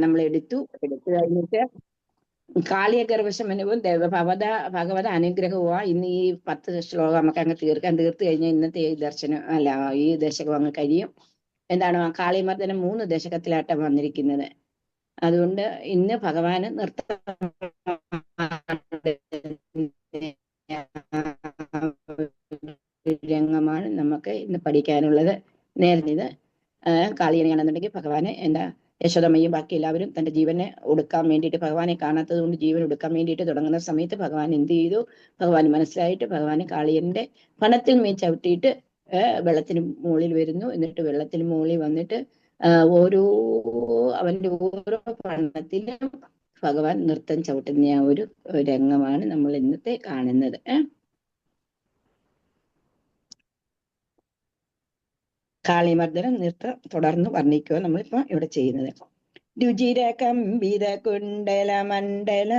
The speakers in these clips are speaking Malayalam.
നമ്മൾ എടുത്തു കഴിഞ്ഞിട്ട് കാളിയഗർഭശമനവും ഭഗവത അനുഗ്രഹവും ഇന്ന് ഈ 10 ശ്ലോകം നമുക്ക് അങ്ങ് തീർത്തു കഴിഞ്ഞാൽ ഇന്നത്തെ ഈ ദർശനം അല്ല ഈ ദശകം അങ്ങ് കഴിയും. എന്താണ് കാളിമർദ്ദനം 3 ദശകത്തിലാട്ടം വന്നിരിക്കുന്നത്. അതുകൊണ്ട് ഇന്ന് ഭഗവാന് രംഗമാണ് നമുക്ക് ഇന്ന് പഠിക്കാനുള്ളത്. നേരെ ഇത് കാളിയനെയാണെന്നുണ്ടെങ്കിൽ ഭഗവാനെ എന്താ യശോദമ്മയും ബാക്കി എല്ലാവരും തന്റെ ജീവനെ ഒടുക്കാൻ വേണ്ടിയിട്ട്, ഭഗവാനെ കാണാത്തത് കൊണ്ട് ജീവൻ ഒടുക്കാൻ വേണ്ടിയിട്ട് തുടങ്ങുന്ന സമയത്ത് ഭഗവാൻ എന്ത് ചെയ്തു? ഭഗവാൻ മനസ്സിലായിട്ട് ഭഗവാൻ കാളിയന്റെ പണത്തിൽ മേൽ ചവിട്ടിയിട്ട് വെള്ളത്തിന് മുകളിൽ വരുന്നു. എന്നിട്ട് വെള്ളത്തിന് മുകളിൽ വന്നിട്ട് അവന്റെ ഓരോ പണത്തിലും ഭഗവാൻ നൃത്തം ചവിട്ടുന്ന ആ ഒരു രംഗമാണ് നമ്മൾ ഇന്നത്തെ കാണുന്നത്. കാളിമർദ്ദനം നൃത്തം തുടർന്ന് വർണ്ണിക്കുക നമ്മളിപ്പോ ഇവിടെ ചെയ്യുന്നത്. രുചിര കമ്പിത കുണ്ടല മണ്ഡല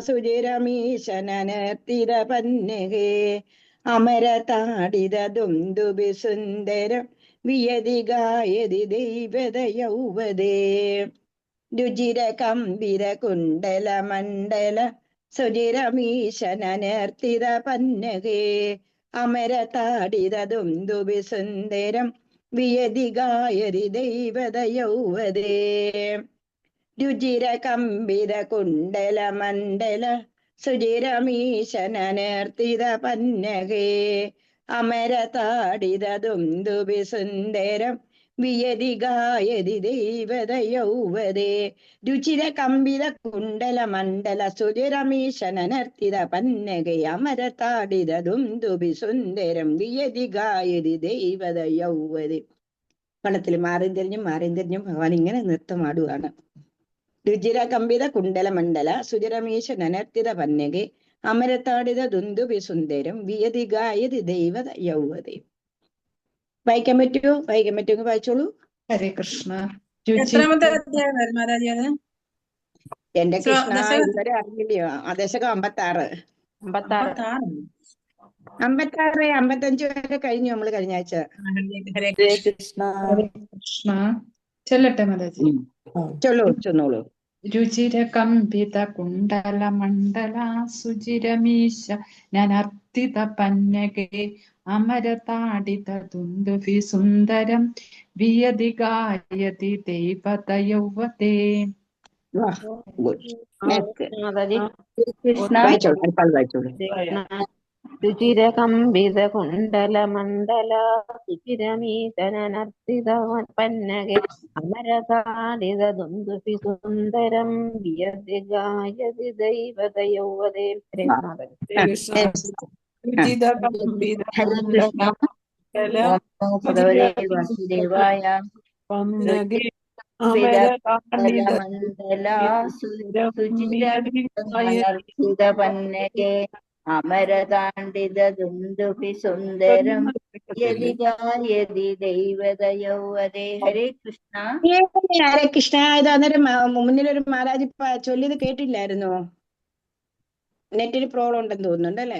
സുചിരമീശനനർത്തിര പന്നകേ അമര താടിത ദുന്ദുബി സുന്ദരം വിയതി ഗായതി ദൈവത യൗവദേ. രുചിര കമ്പിര കുണ്ടല മണ്ഡല സുചിരമീശനനർത്തിത പന്നകേ അമര താടിത ദുന്ദുബി സുന്ദരം വിയതി ഗായതി ദൈവത യൗവദേ. രുചിര കമ്പിത കുണ്ടല മണ്ഡല സുചിരമീശനനർത്തിത പന്നകേ അമര താടിത ദുന്ദുബി സുന്ദരം വിയതി ഗായതി ദൈവത യൗവദേ. രുചിര കമ്പിത കുണ്ടല മണ്ഡല സുചിരമീശനനർത്തിത പന്നകേ അമര താടിത ദുന്ദുബി സുന്ദരം വിയതി ഗായതി ദൈവത യൗവദേ. പണത്തിൽ മാറിയും തിരിഞ്ഞും ഭഗവാൻ ഇങ്ങനെ നൃത്തമാടുകയാണ്. രുചിര കമ്പിത കുണ്ടല മണ്ഡല സുചിരമീശനനർത്തിത പന്നകേ അമരത്താടിത ദുന്ദുബി സുന്ദരം വിയതി ഗായതി ദൈവത യൗവദേ. വായിക്കാൻ പറ്റുമെങ്കിൽ വായിച്ചോളൂ. ഹരേ കൃഷ്ണ. എന്റെ കൃഷ്ണ ഇതുവരെ അറിയില്ലയോ? ദശകം 56, 55 വരെ കഴിഞ്ഞു നമ്മള് കഴിഞ്ഞ ആഴ്ച. ഹരേ കൃഷ്ണ. ചെല്ലട്ടെ മാതാജി. ചൊന്നോളൂ. രുചിര കമ്പിത കുണ്ടല മണ്ഡല സുചിരമീശ നനർത്തിത പന്നകേ അമര താടിത ദുന്ദുഭി സുന്ദരം വിയതി ഗായതി ദൈവത യൗവദേ. രുചിര കമ്പിത കുണ്ടല മണ്ഡല സുചിരമീശനനർത്തിത പന്നകേ അമര താടിത ദുന്ദുഭി സുന്ദരം വിയതി ഗായതി ദൈവത യൗവദേ. വാസുദേവായ പന്നകേ അമരതാണ്ഡിത ദുന്ദുഭി സുന്ദരം യതി ഗായതി ദൈവത യൗവദേ. ഹരേ കൃഷ്ണ. ഹരേ കൃഷ്ണ. ഇത് അന്നേരം മുന്നിലൊരു മഹാരാജ് ചൊല്ലിയത് കേട്ടില്ലായിരുന്നോ? നെറ്റിന് പ്രോബ്ലം ഉണ്ടെന്ന് തോന്നുന്നുണ്ടല്ലേ?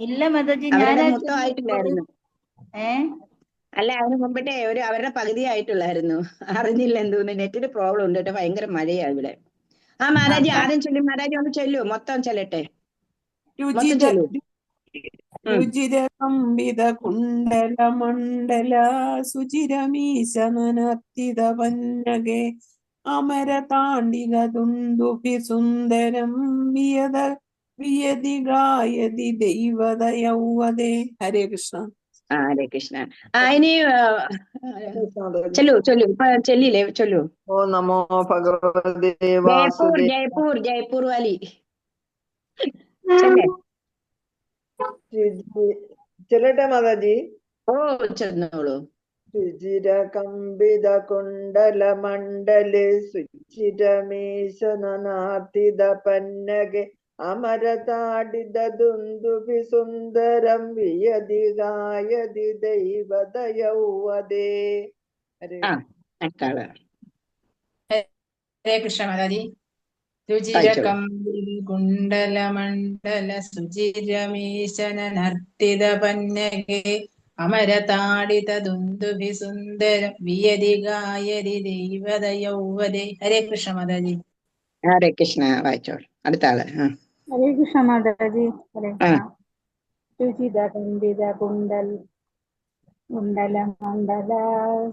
ഇല്ല മതജി, മൊത്തം ആയിട്ടില്ലായിരുന്നു. അല്ല, അതിന് മുമ്പിട്ടേ അവരുടെ പകുതി ആയിട്ടുള്ളായിരുന്നു. അറിഞ്ഞില്ല എന്തോന്ന്, നെറ്റിന് പ്രോബ്ലം ഉണ്ട് കേട്ടോ. ഭയങ്കര മഴയാ ഇവിടെ. മഹാരാജി ആദ്യം ചൊല്ലു. മഹാരാജി ഒന്ന് ചൊല്ലു, മൊത്തം ചെല്ലട്ടെ. രുചിര കമ്പിത കുണ്ടല മണ്ഡല സുചിരമീശനനർത്തിത പന്നകേ അമര താണ്ഡിത ദുന്ദുഭി സുന്ദരം വിയതി ഗായതി ദൈവത യൗവദേ. ഹരേ കൃഷ്ണ. ഹരേ കൃഷ്ണ. ഇനി ചെല്ലില്ലേ? ചൊല്ലു. ഓ നമോ ഭഗവതേ ജയ്പൂർ വാലി ചെല്ലട്ടെ മാതാജി. ഓ ചെന്നോളൂ. രുചിര കമ്പിത കുണ്ടല മണ്ഡലെ സുചിരമീശനനാർത്തിത പന്നകെ അമര താടിത ദുന്ദുഭി സുന്ദരം വിയതി ഗായതി ദൈവത യൗവദേ. ഹരേ കൃഷ്ണ മാതാജി. രുചിര കമ്പിത കുണ്ടല മണ്ഡല സുചിരമീശനനർത്തിത പന്നകേ അമരതാടിത ദുന്ദുഭി സുന്ദരം വിയതി ഗായതി ദൈവതയൗവദേ. ഹരേ കൃഷ്ണ മാതാജി. ഹരേ കൃഷ്ണ. വായിച്ചോളൂ അടുത്ത ആള്. ഹരേ കൃഷ്ണ മാതാജി. ഹരേ ആ കൃഷ്ണ. രുചിത കുന്ദിത കുണ്ടല മണ്ഡല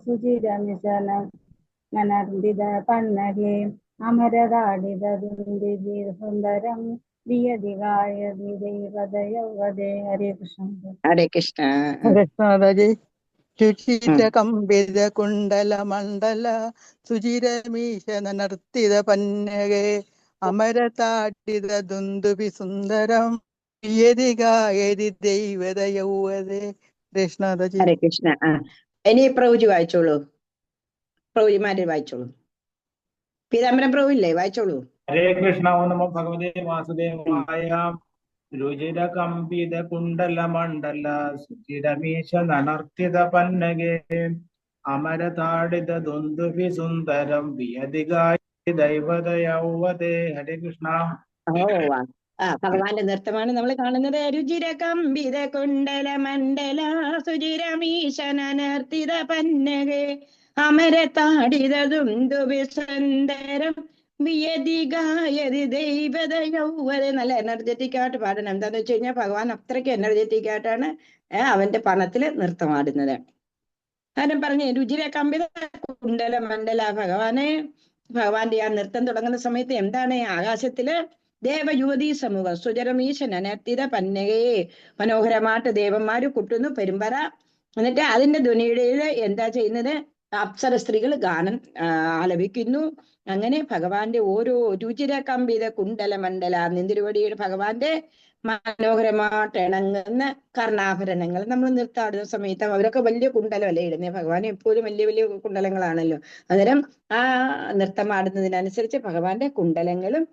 സുചിരമിശന നനർദിത പന്നകേ അമരതാടിത ദുന്ദുഭി സുന്ദരം വിയതി ഗായതി ദൈവതയൗവദേ. ഹരേ കൃഷ്ണ. ഹരേ കൃഷ്ണ. കൃഷ്ണദജി ചുചിര കമ്പിത കുണ്ടല മണ്ഡല സുചിരമീശന നർത്തിത പന്നകേ അമരതാടിത ദുന്ദുഭി സുന്ദരം യതി ഗായതി ദൈവതയൗവദേ. കൃഷ്ണദജി. ഹരേ കൃഷ്ണ. ഇനി പ്രഭുജി വായിച്ചോളൂ. പ്രഭുജിമാര് വായിച്ചോളൂ. പീതാംബരം പ്രഭു ഇല്ലേ? വായിച്ചോളൂ. ഹരേ കൃഷ്ണ. ഓം നമോ ഭഗവതേ വാസുദേവായ. രുചിര കമ്പിത കുണ്ടല മണ്ഡല സുചിരമീശ നനർത്തിത പന്നകേ അമരതാടിത ദുന്ദുഭി സുന്ദരം വിയതി ഗായതി ദൈവതയൗവദേ. ഹരേ കൃഷ്ണ. ഭഗവാന്റെ നൃത്തമാണ് നമ്മൾ കാണുന്നത്. രുചിര കമ്പിത കുണ്ടല മണ്ഡല സുചിരമീശന നർത്തിത പന്നകേ അമരതാടിത ദുന്ദുഭി സുന്ദരം വിയതി ഗായതി ദൈവതയൗവദേ. നല്ല എനർജറ്റിക് ആയിട്ട് പാടണം. എന്താന്ന് വെച്ച് കഴിഞ്ഞാൽ ഭഗവാൻ അത്രയ്ക്ക് എനർജറ്റിക് ആയിട്ടാണ് അവന്റെ പണത്തില് നൃത്തമാടുന്നത്. കാരണം പറഞ്ഞേ രുചിര കമ്പിത കുണ്ടല മണ്ഡല. ഭഗവാന്റെ ആ നൃത്തം തുടങ്ങുന്ന സമയത്ത് എന്താണ്? ആകാശത്തില് ദേവയുവതീ സമൂഹം സുചരമീശൻ അനർത്തിത പന്നകയെ മനോഹരമായിട്ട് ദേവന്മാര് കുട്ടുന്നു പെരുമ്പറ. എന്നിട്ട് അതിന്റെ ധ്വനിയുടെ എന്താ ചെയ്യുന്നത്? അപ്സര സ്ത്രീകൾ ഗാനം ആലപിക്കുന്നു. അങ്ങനെ ഭഗവാന്റെ ഓരോ രുചിര കമ്പിത കുണ്ടല മണ്ഡല നിന്തിരുവടിയുടെ ഭഗവാന്റെ മനോഹരമായിട്ട് ഇണങ്ങുന്ന കർണാഭരണങ്ങൾ നമ്മൾ നൃത്താടുന്ന സമയത്ത് അവരൊക്കെ വലിയ കുണ്ടലമല്ലേ ഇടുന്നത്. ഭഗവാൻ എപ്പോഴും വലിയ വലിയ കുണ്ടലങ്ങളാണല്ലോ. അന്നേരം ആ നൃത്തമാടുന്നതിനനുസരിച്ച് ഭഗവാന്റെ കുണ്ടലങ്ങളും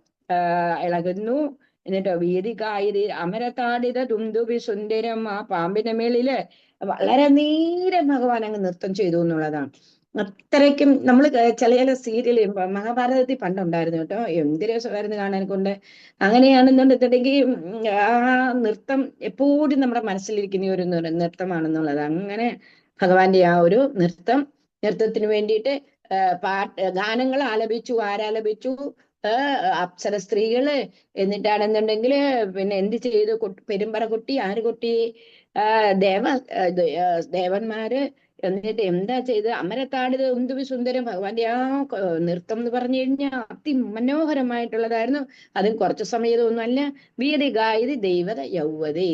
ഇളകുന്നു. എന്നിട്ട് വീതി കായിരി അമരതാടിത ദുന്ദുഭി സുന്ദരം. ആ പാമ്പിന്റെ മേളില് വളരെ നേരം ഭഗവാൻ അങ്ങ് നൃത്തം ചെയ്തു എന്നുള്ളതാണ്. അത്രയ്ക്കും നമ്മൾ ചില സീരിയൽ മഹാഭാരതത്തിൽ പണ്ടുണ്ടായിരുന്നു കേട്ടോ. എന്ത് രസമായിരുന്നു കാണാൻ കൊണ്ട്. അങ്ങനെയാണെന്നുണ്ടെങ്കിൽ ആ നൃത്തം എപ്പോഴും നമ്മുടെ മനസ്സിലിരിക്കുന്ന ഒരു നൃത്തമാണെന്നുള്ളത്. അങ്ങനെ ഭഗവാന്റെ ആ ഒരു നൃത്തത്തിന് വേണ്ടിയിട്ട് ഗാനങ്ങൾ ആലപിച്ചു. ആരാലപിച്ചു? അപ്സര സ്ത്രീകള്. എന്നിട്ടാണെന്നുണ്ടെങ്കിൽ പിന്നെ എന്ത് ചെയ്തു? പെരുമ്പറ കൊട്ടി. ആര് കൊട്ടി? ദേവന്മാര്. എന്നിട്ട് എന്താ ചെയ്ത്? അമരതാടിത ദുന്ദുഭി സുന്ദരം. ഭഗവാന്റെ ആ നൃത്തം എന്ന് പറഞ്ഞു കഴിഞ്ഞാൽ അതിമനോഹരമായിട്ടുള്ളതായിരുന്നു. അതും കുറച്ചു സമയത്തൊന്നുമല്ല. വീതി ഗായതി ദൈവതയൗവദേ.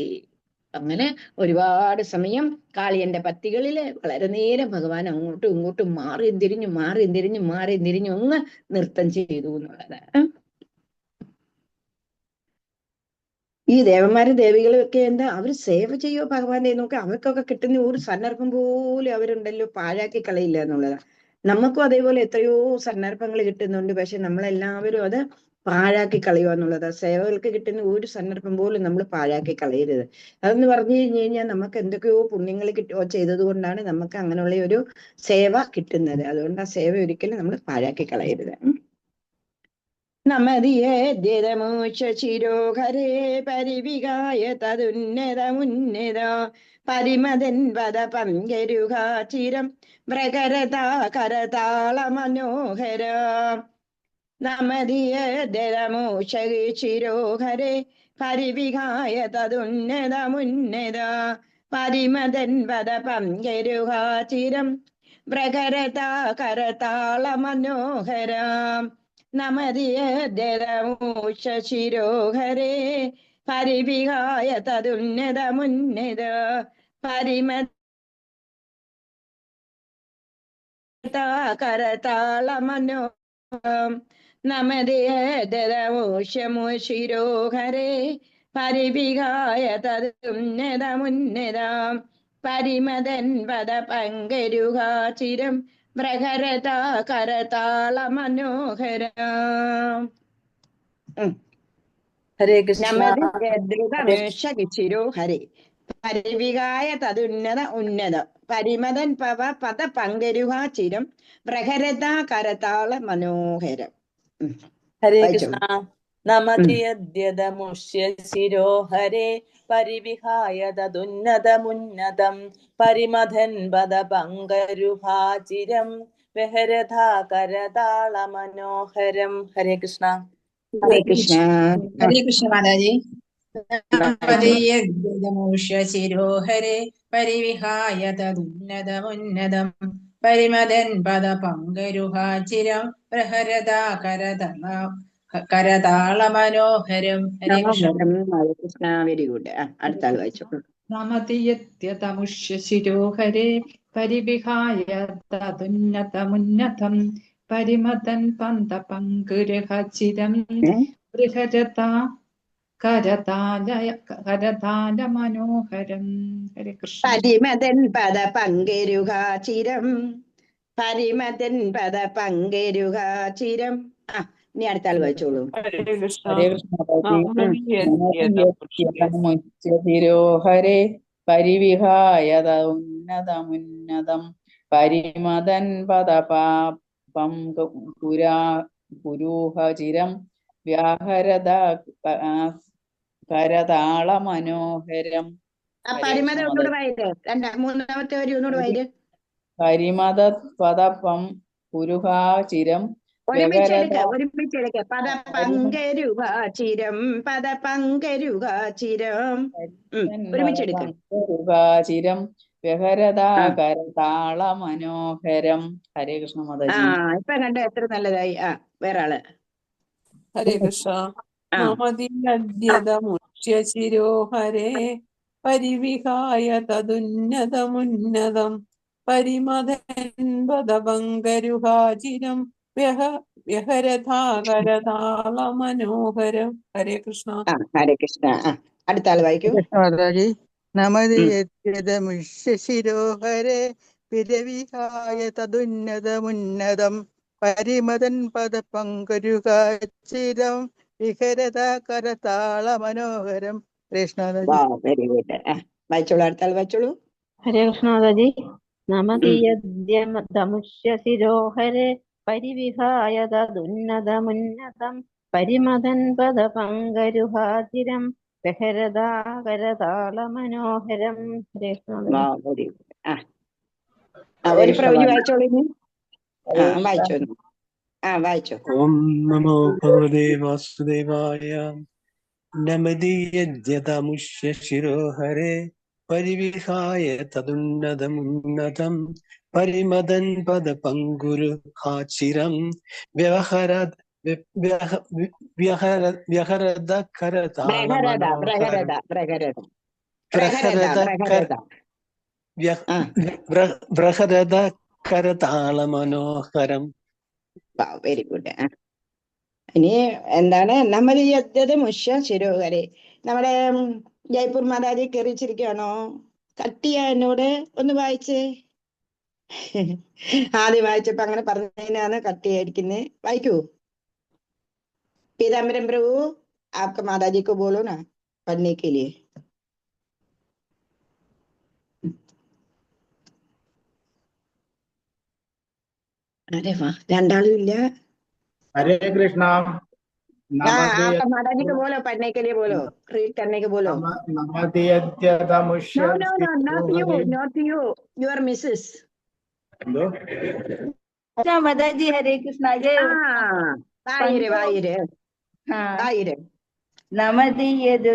അങ്ങനെ ഒരുപാട് സമയം കാളിയന്റെ പത്തികളില് വളരെ നേരം ഭഗവാൻ അങ്ങോട്ടും ഇങ്ങോട്ടും മാറിയും തിരിഞ്ഞും ഒന്ന് നൃത്തം ചെയ്തു എന്നുള്ളതാണ്. ഈ ദേവന്മാരും ദേവികളും ഒക്കെ എന്താ അവര് സേവ ചെയ്യോ ഭഗവാന്റെ? നോക്കി അവർക്കൊക്കെ കിട്ടുന്ന ഒരു സന്ദർഭം പോലും അവരുണ്ടല്ലോ പാഴാക്കി കളയില്ല എന്നുള്ളതാണ്. നമുക്കും അതേപോലെ എത്രയോ സന്ദർഭങ്ങൾ കിട്ടുന്നുണ്ട്. പക്ഷെ നമ്മളെല്ലാവരും അത് പാഴാക്കി കളയുക എന്നുള്ളത്. സേവകൾക്ക് കിട്ടുന്ന ഒരു സന്ദർഭം പോലും നമ്മൾ പാഴാക്കി കളയരുത്. അതെന്ന് പറഞ്ഞു കഴിഞ്ഞാൽ നമുക്ക് എന്തൊക്കെയോ പുണ്യങ്ങൾ ചെയ്തത് കൊണ്ടാണ് നമുക്ക് അങ്ങനെയുള്ള ഒരു സേവ കിട്ടുന്നത്. അതുകൊണ്ട് ആ സേവ ഒരിക്കലും നമ്മൾ പാഴാക്കി കളയരുത്. നമതിയേദ്യതമോശിരോഹരേ പരിവികായ തതുന്നതമുന്നത പരിമതൻ വദ പങ്കരുഹാചിരം വ്രകരതാ കരതാള മനോഹര. നമതിയേദ്യതമോശിരോഹരേ പരിവികായ തതുന്നതമുന്നത പരിമതൻ വദ പങ്കരുഹാചിരം വ്രകരതാ കരതാള മനോഹര. നമതിയേദ്യതമോശിരോഹരേ പരിവിഹായ തതുന്നതമുന്നത പരിമതാകരതാള മനോഹരം. നമതിയേദ്യതമോശിരോഹരേ പരിവിഹായ തതുന്നതമുന്നത പരിമതൻ വദ പങ്കരുഹാചിരം വ്രകരതാ കരതാള മനോഹര. ഹരേ കൃഷ്ണ. നമതിരോഹരേ പരിവികായ തതുന്നത ഉന്നത പരിമതൻ പദ പങ്കരുഹാചിരം വ്രകരതാ കരതാള മനോഹരം. ഹരേ കൃഷ്ണ. നമതിയദ്യതമുഷ്യ ശിരോഹരേ പരിവിഹായ തദുന്നതമുന്നതം പരിമഥൻ പദ പങ്കരുഹാചിരം വിഹരധാകരതാള മനോഹരം. ഹരേ കൃഷ്ണ. ഹരേ കൃഷ്ണ. ഹരേ കൃഷ്ണ മാതാജി. ശിരോഹരേ പരിവിഹായ തദുന്നതമുന്നതം പരിമദൻ പദ പങ്കരുഹാചിരം കരതാള മനോഹരം. ഹരേ കൃഷ്ണ. ഹരേ കൃഷ്ണ. Very good. അടുത്ത ആൾ വായിച്ചു. നമതിയത്യതമുഷ്യ ശിരോഹരേ പരിവിഹായ തദുന്നതമുന്നതം പരിമതൻ പന്ത പങ്കുരഹചിരം ബൃഹരതാ കരതാല മനോഹരം. ഹരേ കൃഷ്ണ. പരിമദൻ പദ പങ്കരുഹാചിരം പരിമദൻ പദ പങ്കരുഹാചിരം. ഇനി അടുത്ത ആൾ വായിച്ചോളൂ. ഹരേ കൃഷ്ണ. ഹരേ കൃഷ്ണ. ശിരോഹരേ പരിവിഹായ ഉന്നതമുന്നതം പരിമദൻ പദപാപം പുരൂഹചിരം വ്യാഹരത കരതാള മനോഹരം. പരിമദം ഒന്നുകൂടെ വായിര്. മൂന്നാമത്തെ വരി ഒന്നുകൂടെ വായിര്. പരിമദ പദപം പുരുഹാചിരം ഒരുമിച്ചെടുക്ക. പദ പങ്കരുഹാചിരം പദ പങ്കരുഹാചിരം. ഒരുമിച്ചെടുക്കം. വ്യഹരതാകരതാള മനോഹരം. ഹരേ കൃഷ്ണ മാതാജി. ഇപ്പൊ കണ്ട എത്ര നല്ലതായി. വേറെ ആള്. ഹരേ കൃഷ്ണ. നമതിയദ്യതമുഷ്യ ശിരോഹരേ പരിവിഹായ തദുന്നതമുന്നതം പരിമദൻ പദപങ്കരുഹാചിരം വ്യഹരധാകരതാള മനോഹരം. ഹരേ കൃഷ്ണ. ഹരേ കൃഷ്ണ. അടുത്ത ആൾ വായിക്കൂ. മാതാജി. നമതിയദ്യതമുഷ്യ ശിരോഹരേ പിരവിഹായ തദുന്നതമുന്നതം പരിമദൻ പദപങ്കരുഹാചിരം വിഹരതാകരതാള മനോഹരം. കൃഷ്ണ. Very good. വായിച്ചോളൂ. അടുത്ത ആൾ വായിച്ചോളൂ. ഹരേ കൃഷ്ണ മാതാജി. നമതിയദ്യതമുഷ്യ ശിരോഹരേ പരിവിഹായ തദുന്നതമുന്നതം പരിമദൻ പദ പങ്കരുഹാചിരം വിഹരതാകരതാള മനോഹരം. ഹരേ കൃഷ്ണ. Very good. ഒരു പ്രവചി വായിച്ചോളൂ. വായിച്ചോ. ഓം നമോ ഭഗവതേ വാസുദേവായ. നമതിയദ്യതമുഷ്യ ശിരോഹരേ പരിവിഹായ തദുന്നതമുന്നതം പരിമദൻ പദ പങ്കുരുഹാചിരം കരതാള മനോഹരം. Very good. ഇനി എന്താണ് നമതിയദ്യതമുഷ്യ ശിരോഹരേ? നമ്മുടെ ജയ്പൂർ മാതാജി കയറിച്ചിരിക്കുകയാണോ? കട്ടിയ എന്നോട് ഒന്ന് വായിച്ചേ. ആദ്യം വായിച്ചപ്പോ അങ്ങനെ പറഞ്ഞതിനാണ് കട്ടിയായിരിക്കുന്നത്. വായിക്കൂ. पीताम्बरम प्रभु आपका माताजी को बोलो ना पढ़ने के लिए. अरे वाह, രണ്ടാളും ഇല്ല. हरे कृष्णा. आपका माताजी को बोलो पढ़ने के लिए, बोलो रीड करने के बोलो. नमस्ते. No, not you. You are Mrs. माताजी. हरे कृष्णा. जय. वायरे. नमदीयद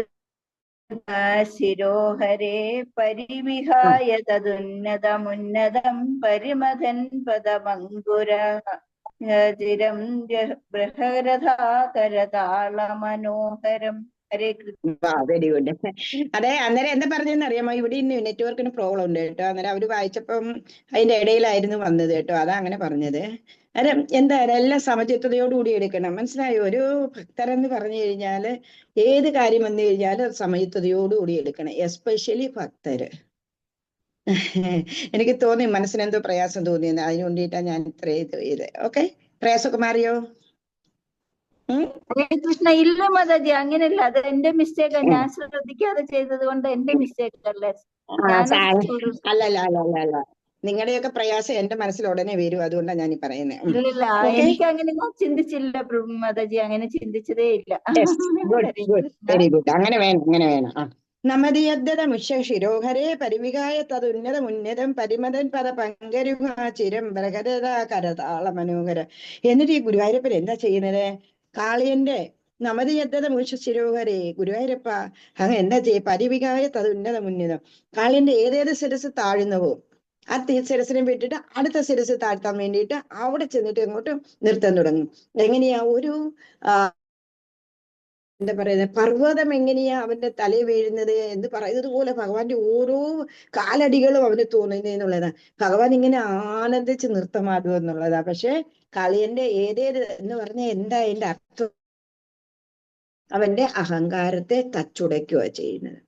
शिरोहरे परिविहाय तदुन्नतमुन्नतं परिमथन पदमङ्कुरचिरं बृहरधाकरताल मनोहरं. ഹരേ കൃഷ്ണ. Very good. അതെ, അന്നേരം എന്താ പറഞ്ഞതെന്ന് അറിയാമോ? ഇവിടെ ഇന്ന് നെറ്റ്വർക്കിന് പ്രോബ്ലം ഉണ്ട് കേട്ടോ. അന്നേരം അവര് വായിച്ചപ്പം അതിന്റെ ഇടയിലായിരുന്നു വന്നത് കേട്ടോ. അതാ അങ്ങനെ പറഞ്ഞത്. അന്നേരം എന്താ എല്ലാം സമചിത്തതയോടുകൂടി എടുക്കണം. മനസ്സിലായോ? ഒരു ഭക്തരെന്ന് പറഞ്ഞു കഴിഞ്ഞാല് ഏത് കാര്യം വന്നു കഴിഞ്ഞാലും സമചിത്തതയോടുകൂടി എടുക്കണം. എസ്പെഷ്യലി ഭക്തര്. എനിക്ക് തോന്നി മനസ്സിനെന്തോ പ്രയാസം തോന്നിയെന്ന്. അതിന് വേണ്ടിയിട്ടാണ് ഞാൻ ഇത്ര ഇത്. ഓക്കെ, പ്രയാസമൊക്കെ മാറിയോ? ഹരേ കൃഷ്ണ. ഇല്ല മാതാജി, അങ്ങനെയല്ല. അത് എന്റെ മിസ്റ്റേക്ക്. ഞാൻ ശ്രദ്ധിക്കാതെ ചെയ്തത് കൊണ്ട് എന്റെ മിസ്റ്റേക്ക് അല്ലേ. അല്ലല്ല. നിങ്ങളുടെയൊക്കെ പ്രയാസം എന്റെ മനസ്സിൽ ഉടനെ വരും, അതുകൊണ്ടാണ് ഞാൻ ഈ പറയുന്നത്. ഇല്ലില്ല, ഓക്കെ, എനിക്ക് അങ്ങനെ ഞാൻ ചിന്തിച്ചില്ല മാതാജി, അങ്ങനെ ചിന്തിച്ചതേ ഇല്ല. Good Hare good, Krishna. Very good. അങ്ങനെ വേണം, അങ്ങനെ വേണം. നമതിയദ്ദത മുഷ ശിരോഹരേ പരിവികായ തതുന്നതമുന്നതം പരിമതൻ പദ പങ്കരുചിരം ബലകരത കരതാള മനോഹര. എന്നിട്ട് ഈ ഗുരുവായൂരപ്പൻ എന്താ ചെയ്യുന്നത്? കാളിയന്റെ നമതിയദ്ദത മുഷ ശിരോഹരേ, ഗുരുവായൂരപ്പ അങ്ങ് എന്താ ചെയ്യ? പരിവികായ തതുന്നതമുന്നതം, കാളിയന്റെ ഏതേത് ശിരസ് താഴുന്നവോ ആ ശിരസിനെ വിട്ടിട്ട് അടുത്ത ശിരസ് താഴ്ത്താൻ വേണ്ടിയിട്ട് അവിടെ ചെന്നിട്ട് ഇങ്ങോട്ട് നിർത്താൻ തുടങ്ങും. എങ്ങനെയാ? ഒരു എന്താ പറയുന്നത്, പർവ്വതം എങ്ങനെയാ അവന്റെ തലയിൽ വീഴുന്നത് എന്ന് പറയുന്നത് പോലെ ഭഗവാന്റെ ഓരോ കാലടികളും അവന് തോന്നുന്നതെന്നുള്ളതാ. ഭഗവാൻ ഇങ്ങനെ ആനന്ദിച്ച് നൃത്തമാടുക എന്നുള്ളതാ. പക്ഷെ കളിയന്റെ ഏതേത് എന്ന് പറഞ്ഞാൽ എന്താ അതിന്റെ അർത്ഥം? അവന്റെ അഹങ്കാരത്തെ തച്ചുടയ്ക്കുക ചെയ്യുന്നത്.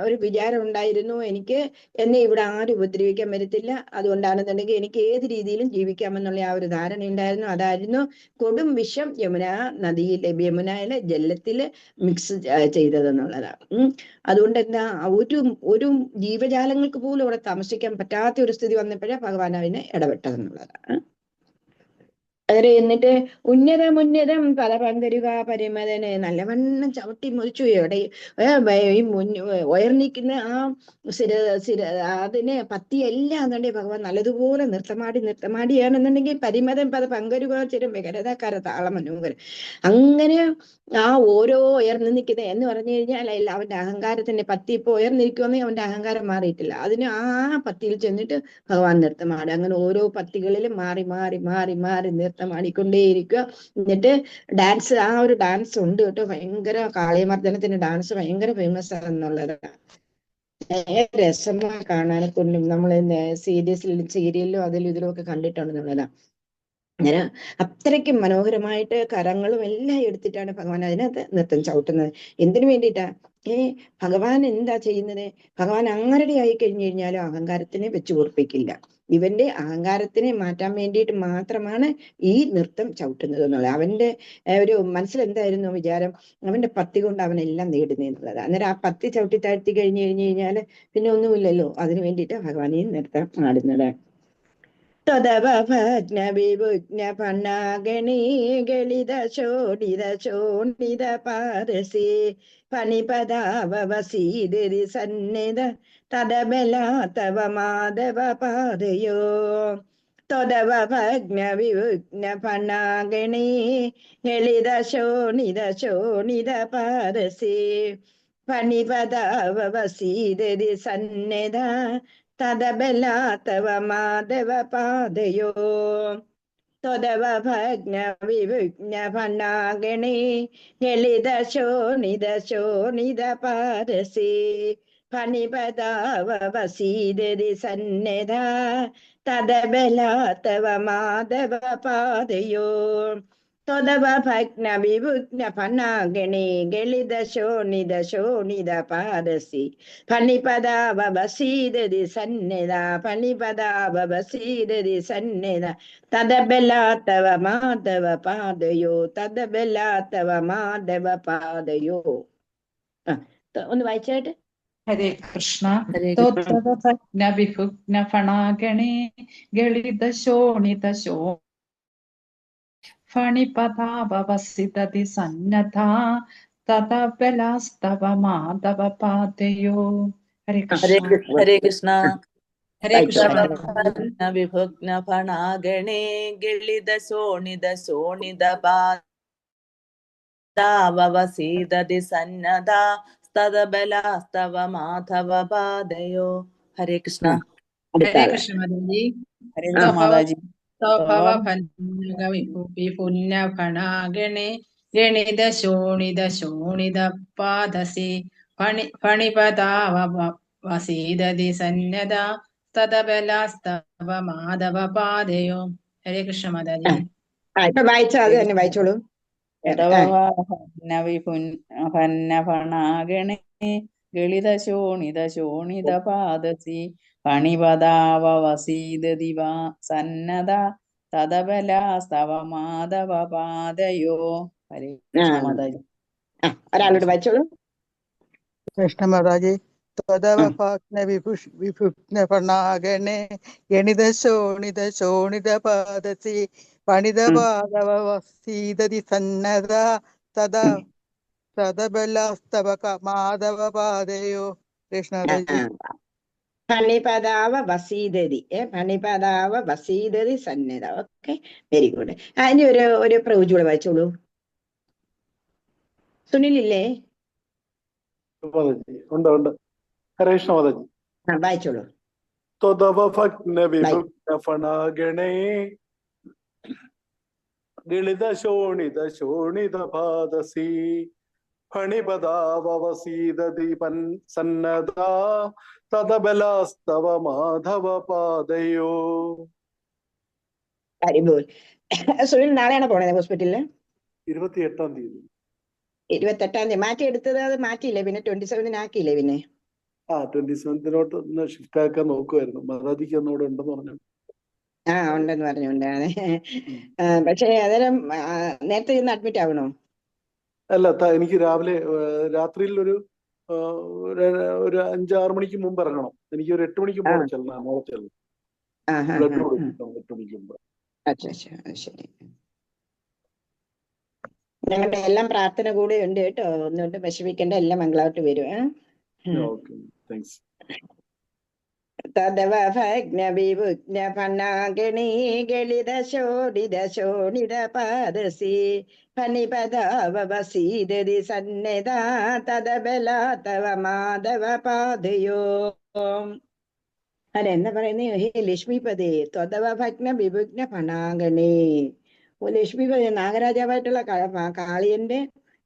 ഒരു വിചാരം ഉണ്ടായിരുന്നു, എനിക്ക് എന്നെ ഇവിടെ ആരും ഉപദ്രവിക്കാൻ വരത്തില്ല, അതുകൊണ്ടാണെന്നുണ്ടെങ്കിൽ എനിക്ക് ഏത് രീതിയിലും ജീവിക്കാമെന്നുള്ള ആ ഒരു ധാരണ ഉണ്ടായിരുന്നു. അതായിരുന്നു കൊടും വിഷം യമുനയിലെ ജലത്തില് മിക്സ് ചെയ്തതെന്നുള്ളതാണ്. അതുകൊണ്ട് എന്താ, ഒരു ജീവജാലങ്ങൾക്ക് പോലും അവിടെ താമസിക്കാൻ പറ്റാത്ത ഒരു സ്ഥിതി വന്നപ്പോഴേ ഭഗവാൻ അതിനെ ഇടപെട്ടതെന്നുള്ളതാണ്. എന്നിട്ട് ഉന്നതം പല പങ്കരുക പരിമതനെ നല്ലവണ്ണം ചവിട്ടി മുറിച്ചു. എവിടെ ഈ ഉയർന്നിക്കുന്ന ആ അതിനെ പത്തിയെല്ലാം എന്നുണ്ടെങ്കിൽ ഭഗവാൻ നല്ലതുപോലെ നൃത്തമാടിയാണെന്നുണ്ടെങ്കിൽ പരിമതം പല പങ്കരുക ചിരം വികരതക്കാര താള മനോഹരം. അങ്ങനെ ആ ഓരോ ഉയർന്നു നിൽക്കുന്ന എന്ന് പറഞ്ഞു കഴിഞ്ഞാൽ അവന്റെ അഹങ്കാരത്തിന്റെ പത്തി ഇപ്പൊ ഉയർന്നിരിക്കുമെങ്കിൽ അവന്റെ അഹങ്കാരം മാറിയിട്ടില്ല. അതിന് ആ പത്തിയിൽ ചെന്നിട്ട് ഭഗവാൻ നൃത്തമാടും. അങ്ങനെ ഓരോ പത്തികളിലും മാറി മാറി മാറി മാറി നൃത്തമാടിക്കൊണ്ടേയിരിക്കുക. എന്നിട്ട് ഡാൻസ്, ആ ഒരു ഡാൻസ് ഉണ്ട് കേട്ടോ, ഭയങ്കര കാളിയമർദ്ദനത്തിന്റെ ഡാൻസ് ഭയങ്കര ഫേമസ് ആണെന്നുള്ളതാണ്. രസമായി കാണാനെ കൊണ്ടും നമ്മൾ സീരിയലിലും അതിലും ഇതിലും ഒക്കെ കണ്ടിട്ടുണ്ടെന്നുള്ളതാണ്. അങ്ങനെ അത്രയ്ക്കും മനോഹരമായിട്ട് കരങ്ങളും എല്ലാം എടുത്തിട്ടാണ് ഭഗവാൻ അതിനകത്ത് നൃത്തം ചവിട്ടുന്നത്. എന്തിനു വേണ്ടിയിട്ടാ? ഭഗവാൻ എന്താ ചെയ്യുന്നത്? ഭഗവാൻ അങ്ങനെ ആയി കഴിഞ്ഞു കഴിഞ്ഞാലും അഹങ്കാരത്തിനെ വെച്ചു പൊറപ്പിക്കില്ല. ഇവന്റെ അഹങ്കാരത്തിനെ മാറ്റാൻ വേണ്ടിയിട്ട് മാത്രമാണ് ഈ നൃത്തം ചവിട്ടുന്നത് എന്നുള്ളത്. അവന്റെ ഒരു മനസ്സിലെന്തായിരുന്നു വിചാരം? അവന്റെ പത്തി കൊണ്ട് അവനെല്ലാം നേടുന്നതെന്നുള്ളത്. അന്നേരം ആ പത്തി ചവിട്ടി താഴ്ത്തി കഴിഞ്ഞു കഴിഞ്ഞാല് പിന്നെ ഒന്നുമില്ലല്ലോ. അതിനു വേണ്ടിയിട്ട് ഭഗവാൻ ഈ നൃത്തം ആടുന്നത്. തദവ ഭഗ്ന വിഭുഗ്ന പണ്ണാഗണീ ഗളിത ശോണിത പാരസി പണിപദാവസീദരി സന്നിധ തദബല തവ മാധവ പാദയോ. തദവ ഭഗ്ന വിഭുഗ്ന പണ്ണാഗണീ ഗളിത ശോണിത പാരസി പണിപദാവസീദരി സന്നിധ തദബല തവ മാധവ പാദയോ. തദവ ഭഗ്ന വിഭുഗ്ന ഭണ്ണാഗണേ ലളിത ശോണിത പാരസി ഫണിപദാവസീദരി സന്നിധ തദബല തവ മാധവ പാദയോ. തദവ ഭഗ്ന വിഭുഗ്ന ഭണ്ണാഗണേ ലളിത ശോണിത പാരസി ഫണിപദാവസീദരി സന്നിധ ഫണിപദാവസീദരി സന്നിധ തദബല തവ മാധവ പാദയോ. തദബല തവ മാധവ പാദയോ. ഒന്ന് വായിച്ചായിട്ട്. ഹരേ കൃഷ്ണ. തോത്തവഭഗ്ന വിഭുഗ്ന ഫണാഗണേ ഗളിത ശോണിത ഫണിപദാവസിതതി സന്നദ്ധ തദബലാസ്തവ മാധവ പാദയോ. ഹരേ കൃഷ്ണ. ഹരേ കൃഷ്ണ. ഹരേ കൃഷ്ണ. വിഭുഗ്ന ഫണാഗണേ ഗളിത ശോണിത പാദാവസീദതി സന്നദ്ധ തദബലാസ്തവ മാധവ പാദയോ. ഹരേ കൃഷ്ണ. ഹരേ കൃഷ്ണ മാതാജി. ഹരേ കൃഷ്ണ മാതാജി. പുന്നഫണാഗണേ ഗണിത ശോണിത പാദസി ഫണിപദാവസീദതി സന്നദ്ധ തദബലാസ്തവ മാധവ പാദയോ. ഹരേ കൃഷ്ണ മാതാജി. ഇപ്പൊ വായിച്ചാ അത് തന്നെ വായിച്ചോളൂ. ഫണാഗണേ ഗളിത ശോണിത പാദസി ഫണിപദാവസീദതി സന്നദ്ധ തദബലാസ്തവ മാധവ പാദയോ. ഹരേ കൃഷ്ണ മാതാജി. ഒരാളോട് വായിച്ചോളൂ. കൃഷ്ണ മാതാജി. ത്വദവഭാഗ്ന വിഭുഗ്ന പ്രണാഗണേ ഗണിത ശോണിത ശോണിത പാദസി പണിത പാദവസീദതി സന്നദ്ധ തദാ തദബലാസ്തവ മാധവ പാദയോ. കൃഷ്ണദജി. ഫണിപദാവ വസീദതി ഫണിപദാവ വസീദതി സന്നദ്ധ. Okay, very good. അതിന്റെ ഒരു പ്രവചനം വായിച്ചോളൂ. സുനിലില്ലേ? ഉണ്ട്. ഹരേ കൃഷ്ണ മാതാജി. വായിച്ചോളൂ. ഫണാഗണേ ഗളിത ശോണിത ശോണിത പാദസി ഫണിപദാവസീദതി സന്നദ്ധ തദബലാസ്തവ മാധവ പാദയോ. സുനിൽ നാളെയാണ് പോണത് ഹോസ്പിറ്റലില്? 28-ാം തീയതി. 28-ാം തീയതി മാറ്റിയെടുത്തത്? അത് മാറ്റിയില്ലേ പിന്നെ? 27 ആക്കിയില്ലേ പിന്നെ? 27 ഒന്ന് ഷിഫ്റ്റ് ആക്കാൻ നോക്കുമായിരുന്നു. മാതാജിക്ക് ഒന്നുകൂടെ ഉണ്ടെന്ന് പറഞ്ഞു. ഉണ്ടെന്ന് പറഞ്ഞുകൊണ്ട്. പക്ഷെ അന്നേരം നേരത്തെ ഇന്ന് അഡ്മിറ്റ് ആവണോ? അല്ല, എനിക്ക് രാവിലെ രാത്രിയിൽ ഒരു 5-6 മണിക്ക് മുമ്പ് ഇറങ്ങണം. എനിക്ക് ഒരു 8 മണിക്ക് മുമ്പ് ചെല്ലണം. നാളെ ചെല്ലണം. ബ്ലഡ് കൊടുക്കണം 8 മണിക്ക് മുമ്പ്. ശരി. ഞങ്ങളുടെ എല്ലാം പ്രാർത്ഥന കൂടെ ഉണ്ട് കേട്ടോ. ഒന്നുകൊണ്ട് വിഷമിക്കേണ്ട, എല്ലാം മംഗളമായിട്ട് വരും. തദവ ഭഗ്ന വിഭുഗ്ന ഫണാഗണേ ഗളിത ശോണിത ശോണിത പാദസി ഫണിപദാവ വസീദതി സന്നദ്ധ തദബലാ തവ മാധവ പാദയോ. അതെന്താ പറയുന്നത്? ഹേ ലക്ഷ്മിപദേ ത്വദവ ഭഗ്ന വിഭുഗ്ന ഫണാഗണേ. ലക്ഷ്മിപദേ, നാഗരാജാവായിട്ടുള്ള കാളിയന്റെ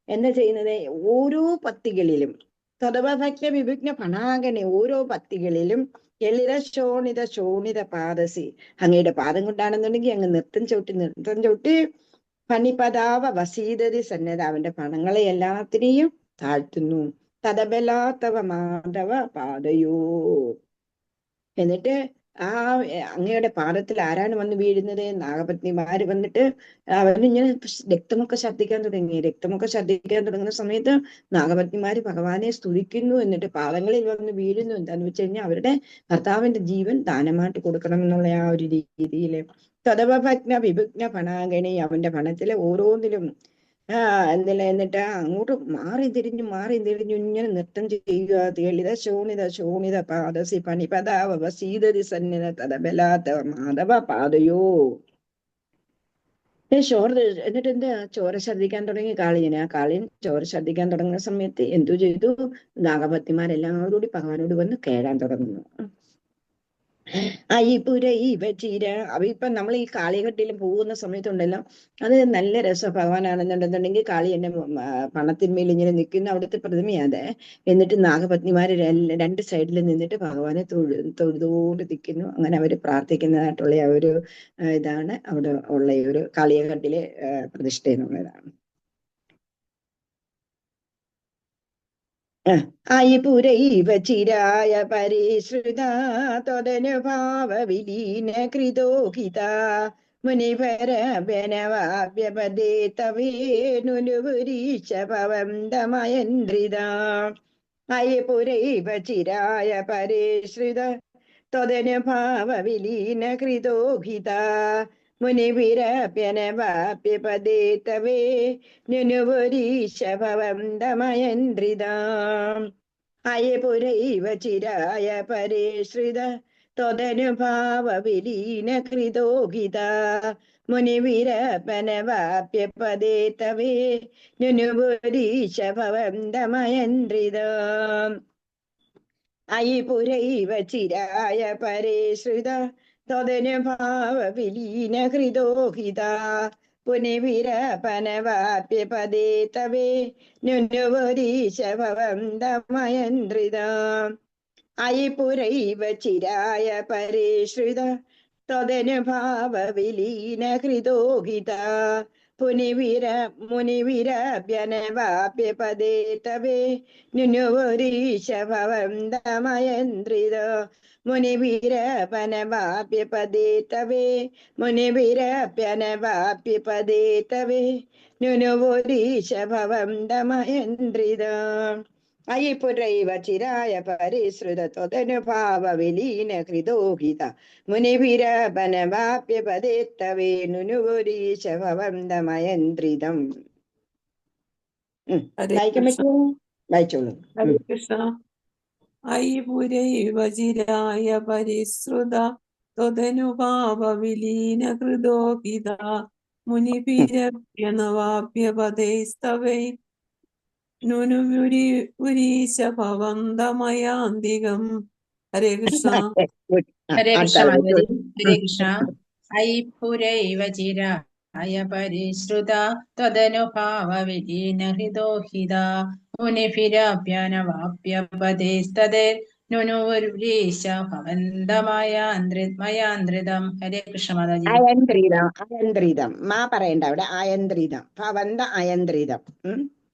എന്താ ചെയ്യുന്നത്? ഓരോ പത്തികളിലും ത്വദവ ഭഗ്ന വിഭുഗ്ന ഫണാഗണേ, ഓരോ പത്തികളിലും എളിത ശോണിത ശോണിത പാദസി, അങ്ങയുടെ പാദം കൊണ്ടാണെന്നുണ്ടെങ്കിൽ അങ്ങ് നൃത്തം ചവിട്ടി ഫണിപദാവ വസീദതി സന്നദ്ധ, അവന്റെ പണങ്ങളെ എല്ലാത്തിനെയും താഴ്ത്തുന്നു. തദബലാത്തവ മാധവ പാദയോ. എന്നിട്ട് അങ്ങയുടെ പാദത്തിൽ ആരാണ് വന്ന് വീഴുന്നത്? നാഗപത്നിമാര് വന്നിട്ട് അവരിങ്ങനെ രക്തമൊക്കെ ഛർദ്ദിക്കാൻ തുടങ്ങുന്ന സമയത്ത് നാഗപത്നിമാര് ഭഗവാനെ സ്തുതിക്കുന്നു. എന്നിട്ട് പാദങ്ങളിൽ വന്ന് വീഴുന്നു. എന്താന്ന് വെച്ച് കഴിഞ്ഞാൽ അവരുടെ ഭർത്താവിന്റെ ജീവൻ ദാനമായിട്ട് കൊടുക്കണം എന്നുള്ള ആ ഒരു രീതിയില് തദവഭഗ്ന വിഭഗ്ന ഫണാഗണി, അവന്റെ പണത്തിലെ ഓരോന്നിലും എന്നിട്ട് അങ്ങോട്ട് മാറി തിരിഞ്ഞു ഇങ്ങനെ നൃത്തം ചെയ്യുക. ലളിത ശോണിത ശോണിത പാദസി ഫണിപദാവ വസീദതി സന്നിധ തദബലാത്ത മാധവ പാദയോ. എന്നിട്ട് എന്താ? ചോര ഛർദ്ദിക്കാൻ തുടങ്ങി കാളിയന്. ആ കാളിയൻ ചോര ഛർദ്ദിക്കാൻ തുടങ്ങുന്ന സമയത്ത് എന്തു ചെയ്തു? നാഗപത്നിമാരെല്ലാവരും കൂടി ഭഗവാനോട് വന്ന് കേഴാൻ തുടങ്ങുന്നു. ഇപ്പൊ നമ്മൾ ഈ കാളികെട്ടിലും പോകുന്ന സമയത്തുണ്ടല്ലോ, അത് നല്ല രസം. ഭഗവാനാണെന്നുണ്ടെന്നുണ്ടെങ്കിൽ കാളി എന്നെ പണത്തിന്മേൽ ഇങ്ങനെ നിൽക്കുന്ന അവിടുത്തെ പ്രതിമയാതെ. എന്നിട്ട് നാഗപത്നിമാര് 2 സൈഡിൽ നിന്നിട്ട് ഭഗവാനെ തൊഴുതുകൊണ്ട് നിൽക്കുന്നു. അങ്ങനെ അവര് പ്രാർത്ഥിക്കുന്നതായിട്ടുള്ള ആ ഒരു ഇതാണ് അവിടെ ഉള്ള ഒരു കാളികെട്ടിലെ പ്രതിഷ്ഠ എന്നുള്ളതാണ്. അയിപുരൈവ ചിരായ പരിശ്രുത ത്വദനുഭാവ വിലീന കൃതോഹിത മുനിഭരവനവാപ്യപദേ തവേനുപുരീശ ഭവന്തമയന്ത്രിത. അയിപുരൈവ ചിരായ പരിശ്രുത ത്വദനുഭാവ വിലീന കൃതോഹിത മുനിഭിരപ്യനവാപ്യപദേ തവേ നുനുപുരീശ ഭവന്തമയന്ത്രിത. അയപുരൈവ ചിരായ പരിശ്രുത ത്വദനുഭാവ വിലീന കൃതോഹിത മുനിഭിരപ്യനവാപ്യപദേ തവേ നുനുപുരീശ ഭവന്തമയന്ത്രിത. അയിപുരൈവ ചിരായ പരിശ്രുത ത്വദനുഭാവ വിലീന കൃതോഹിത പുനിവിരപനവാപ്യപദേ തവേ നുനുപുരീശ ഭവന്തമയന്ത്രിത. അയിപുരൈവ ചിരായ പരിശ്രുത ത്വദനുഭാവ വിലീന കൃതോഹിത മുനിവിരപ്യനവാപ്യപദേ തവേ നുനുപുരീശ ഭവന്തമയന്ത്രിത. മുനിഭിരപനവാപ്യപദേ തവേ മുനിഭിരപ്യനവാപ്യപദേ തവേ നുനുപുരീശ ഭവന്തമയന്ത്രിത. അയിപുരൈവ ചിരായ പരിശ്രുത ത്വദനുഭാവ വിലീന ഹൃദോഹിത മുനിഭിരപനവാപ്യ പദേത്തവേ നുനുപുരീശ ഭവന്തമയന്ത്രിതം. വായിക്കാൻ പറ്റുമോ? വായിച്ചോളൂ. ഹരേ കൃഷ്ണ. അയിപുരൈവ ചിരായ പരിശ്രുത ത്വദനുഭാവ വിലീന ഹൃദോഹിത മുനിഭിരപ്യ നവാപ്യ പദൈസ്തവൈ നുനുപുരീശ ഭവന്തമയാന്തികം. ഹരേ കൃഷ്ണ. ഹരേ കൃഷ്ണ മാതാജി. ഹരേ കൃഷ്ണ. ഐപുരൈവ ചിരായ പരിശ്രുത ത്വദനുഭാവ വിലീന ഹൃദോഹിത മുനിഭിരപ്യനവാപ്യ പദേസ്തദേ നുനുപുരീശ ഭവന്തമയാന്ത്രിതം. ഹരേ കൃഷ്ണ മാതാജി. അയന്ത്രിതം മാ പറയണ്ട അവിടെ. അയന്ത്രിതം ഭവന്ത അയന്ത്രിതം.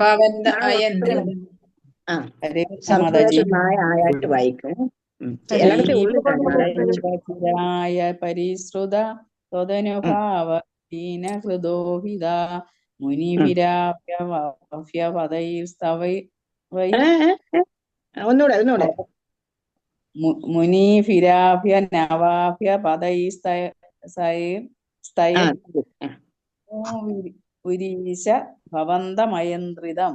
ഭവന്ത അയന്ത്രിതം. സംസ്കൃതമായ ആയിട്ട് വായിക്കും. പരിശ്രുത ത്വദനുഭാവ ദീന ഹൃദോഹിത മുനിഭിരാപ്യ പദൈസ്തവൈ ഒന്നുകൂടെ മുനിഭിരാപ്യ നവാപ്യ പദൈസ്തൈരീശ ഭവന്തമയന്ത്രിതം.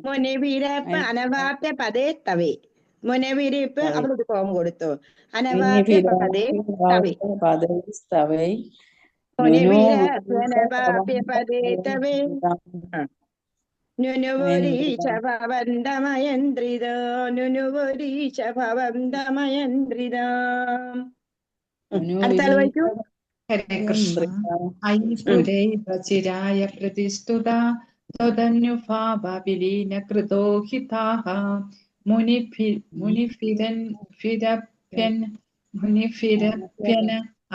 മുനിവിരപ്പ് അനവാപ്യ പദേ തവേ. മുനവിരിപ്പ് അവിടെ ഒരു കോം കൊടുത്തു. അനവാപ്യ പദേ തവേ. മുനിവിരപ്പ് അനവാപ്യ പദേ തവേ നുനുപുരീശ ഭവന്തമയന്ത്രിതോ നുനുപുരീശ ഭവന്തമയന്ത്രിതോ. അടുത്ത ആൾ വായിക്കൂ. ഹരേ കൃഷ്ണ. ഐപുരൈവ ചിരായ പ്രതിഷ്ഠുത ത്വദനുഭാവ വിലീന കൃതോഹിതാഃ മുനിഭിരപ്യൻ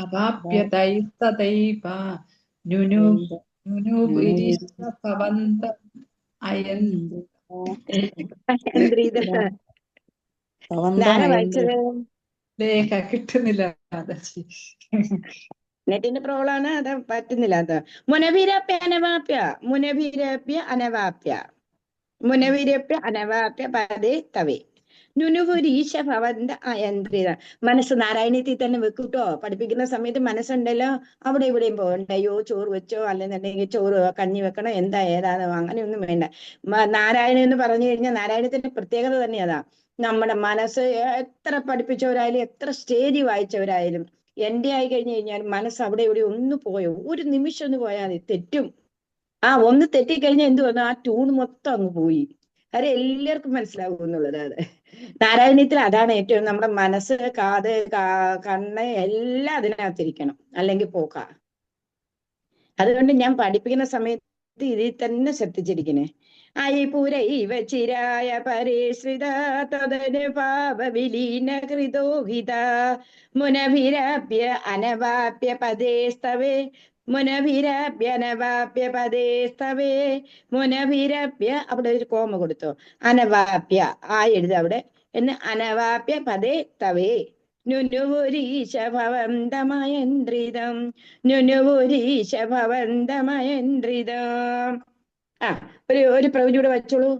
അവാപ്യതൈസ്തദൈവ നുനുപുരീശ ഭവന്ത ലേഖ കിട്ടുന്നില്ല. നെറ്റിന്റെ പ്രോബ്ലമാണ്, അത് പറ്റുന്നില്ല. അത് മുനവിരപ്യ അനവാപ്യ മുനവിരപ്യ അനവാപ്യ പദേ തവേ നുനുപുരീശ ഭവന്ത അയന്ത്രിത. മനസ്സ് നാരായണീയത്തിൽ തന്നെ വെക്കൂട്ടോ. പഠിപ്പിക്കുന്ന സമയത്ത് മനസ്സുണ്ടല്ലോ അവിടെ ഇവിടെയും പോകണ്ട. അയ്യോ ചോറ് വെച്ചോ, അല്ലെന്നുണ്ടെങ്കിൽ ചോറ് കഞ്ഞി വെക്കണം, എന്താ ഏതാണോ അങ്ങനെയൊന്നും വേണ്ട. നാരായണൻ എന്ന് പറഞ്ഞു കഴിഞ്ഞാൽ നാരായണത്തിന്റെ പ്രത്യേകത തന്നെ അതാ. നമ്മുടെ മനസ്സ് എത്ര പഠിപ്പിച്ചവരായാലും എത്ര സ്റ്റേജ് വായിച്ചവരായാലും എന്റെ ആയി കഴിഞ്ഞു കഴിഞ്ഞാൽ മനസ്സ് അവിടെ ഇവിടെ ഒന്ന് പോയോ, ഒരു നിമിഷം ഒന്ന് പോയാൽ മതി, തെറ്റും. ഒന്ന് തെറ്റിക്കഴിഞ്ഞാൽ എന്ത് വന്നു, ആ ട്യൂൺ മൊത്തം അങ്ങ് പോയി. അത് എല്ലാവർക്കും മനസ്സിലാവും എന്നുള്ളത്. അത് നാരായണീയത്തിൽ അതാണ് ഏറ്റവും. നമ്മുടെ മനസ്സ്, കാത്, കണ്ണ് എല്ലാം അതിനകത്തിരിക്കണം, അല്ലെങ്കിൽ പോക്ക. അതുകൊണ്ട് ഞാൻ പഠിപ്പിക്കുന്ന സമയത്ത് ഇതിൽ തന്നെ ശ്രദ്ധിച്ചിരിക്കണേ. അയിപുരൈവ ചിരായ പരിശ്രിത തദനുഭാവ വിലീന ഹൃദോഹിത മുനഭിരപ്യ അനവാപ്യ പദേസ്തവേ മുനഭിരപ്യ അനവാപ്യ പദേസ്തവേ മുനഭിരപ്യ അവിടെ ഒരു കോമ കൊടുത്തു. അനവാപ്യ എഴുത അവിടെ എന്ന്. അനവാപ്യ പദേ തവേ നുനുപുരീശ ഭവന്തമയന്ത്രിതം നുനുപുരീശ ഭവന്തമയന്ത്രിതം. ഒരു പ്രവചിയുടെ വെച്ചോളൂ.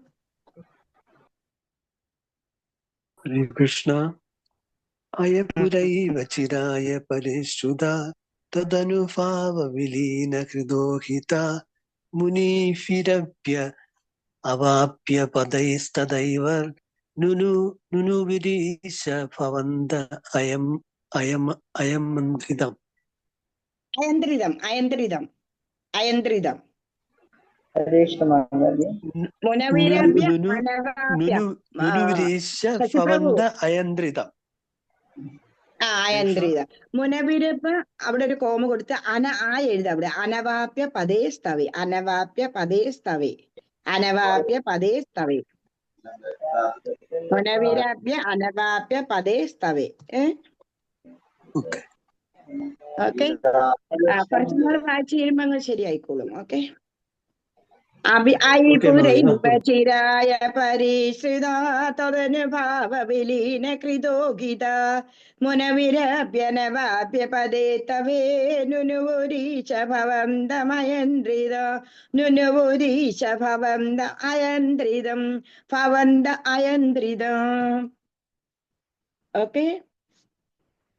ഹരേ കൃഷ്ണ. അയപുരൈവ ചിരായ പരിശ്രുത തദനുഭാവ വിലീന ഹൃദോഹിത മുനിഭിരപ്യ അവാപ്യ പദൈസ്തദൈവ നുനുപുരീശ ഭവന്ത അയമന്ത്രിതം. അയന്ത്രിതം. അയന്ത്രിതം. മുനവിരപ്പ് അവിടെ ഒരു കോമ കൊടുത്ത് എഴുത അവിടെ. അനവാപ്യ പദേസ്തവേ അനവാപ്യ പദേസ്തവേ അനവാപ്യ പദേസ്തവേ മുനവിരപ്യ അനവാപ്യ പദേസ്തവേ. ഓക്കെ, കുറച്ചുനാൾ വായിച്ചു കഴിയുമ്പോ അങ്ങ് ശരിയായിക്കോളും. ഓക്കെ. ചിരായ പരിശ്രിത തദനുഭാവ വിലീന കൃതോഗിത മുനവിരഭ്യനവാപ്യ പദേ തവേ നുനുരീശ ഭവന്തമയന്ത്രിത നുനുരീശ ഭവന്ത അയന്ത്രിതം ഭവന്ത അയന്ത്രിത. ഓക്കെ,